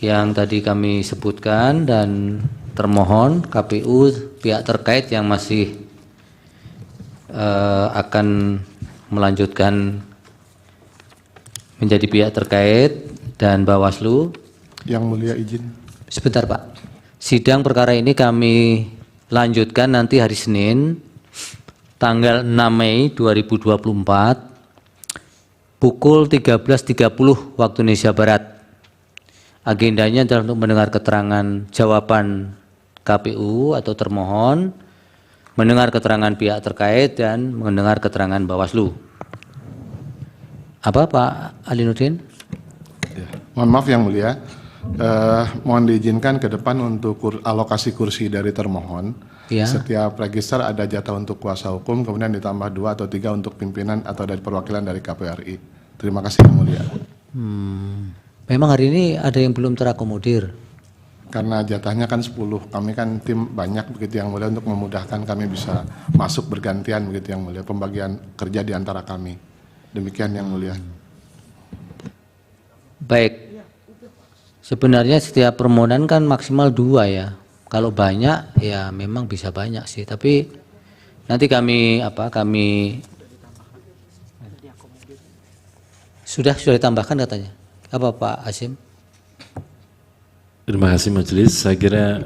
Speaker 1: yang tadi kami sebutkan dan termohon KPU pihak terkait yang masih akan melanjutkan menjadi pihak terkait dan Bawaslu.
Speaker 13: Yang mulia izin.
Speaker 1: Sebentar Pak. Sidang perkara ini kami lanjutkan nanti hari Senin tanggal 6 Mei 2024 pukul 13.30 waktu Indonesia Barat. Agendanya adalah untuk mendengar keterangan jawaban KPU atau termohon, mendengar keterangan pihak terkait, dan mendengar keterangan Bawaslu. Apa Pak Alinuddin?
Speaker 13: Ya, mohon maaf yang mulia, mohon diizinkan ke depan untuk alokasi kursi dari termohon. Ya. Setiap register ada jatah untuk kuasa hukum, kemudian ditambah 2 atau 3 untuk pimpinan atau dari perwakilan dari KPRI. Terima kasih yang mulia.
Speaker 1: Memang hari ini ada yang belum terakomodir.
Speaker 13: Karena jatahnya kan 10, kami kan tim banyak begitu yang mulia, untuk memudahkan kami bisa masuk bergantian begitu yang mulia, pembagian kerja di antara kami. Demikian yang mulia.
Speaker 1: Baik. Sebenarnya setiap permohonan kan maksimal 2 ya. Kalau banyak ya memang bisa banyak sih, tapi nanti kami sudah ditambahkan katanya. Apa Pak Hasim?
Speaker 14: Terima kasih majelis. Saya kira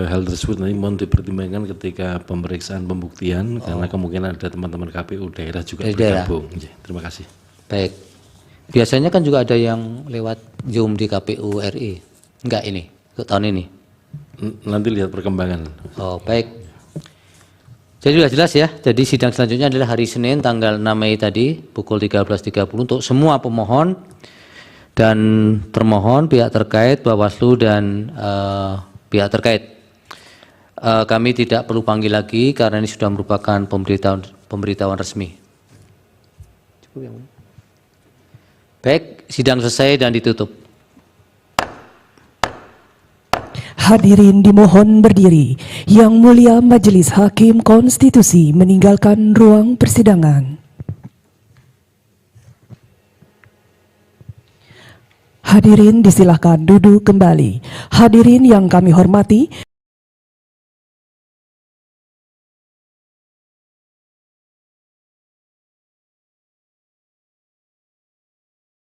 Speaker 14: hal tersebut nanti mohon dipertimbangkan ketika pemeriksaan pembuktian, karena kemungkinan ada teman-teman KPU daerah juga bergabung. Terima kasih.
Speaker 1: Baik. Biasanya kan juga ada yang lewat Zoom di KPU RI. Enggak ini, untuk tahun ini.
Speaker 14: Nanti lihat perkembangan.
Speaker 1: Oh, baik. Jadi sudah jelas ya. Jadi sidang selanjutnya adalah hari Senin tanggal 6 Mei tadi pukul 13.30 untuk semua pemohon dan termohon, pihak terkait, Bawaslu dan pihak terkait. kami tidak perlu panggil lagi karena ini sudah merupakan pemberitahuan resmi. Cukup, Yang Mulia. Baik, sidang selesai dan ditutup.
Speaker 15: Hadirin dimohon berdiri. Yang Mulia Majelis Hakim Konstitusi meninggalkan ruang persidangan. Hadirin disilakan duduk kembali. Hadirin yang kami hormati,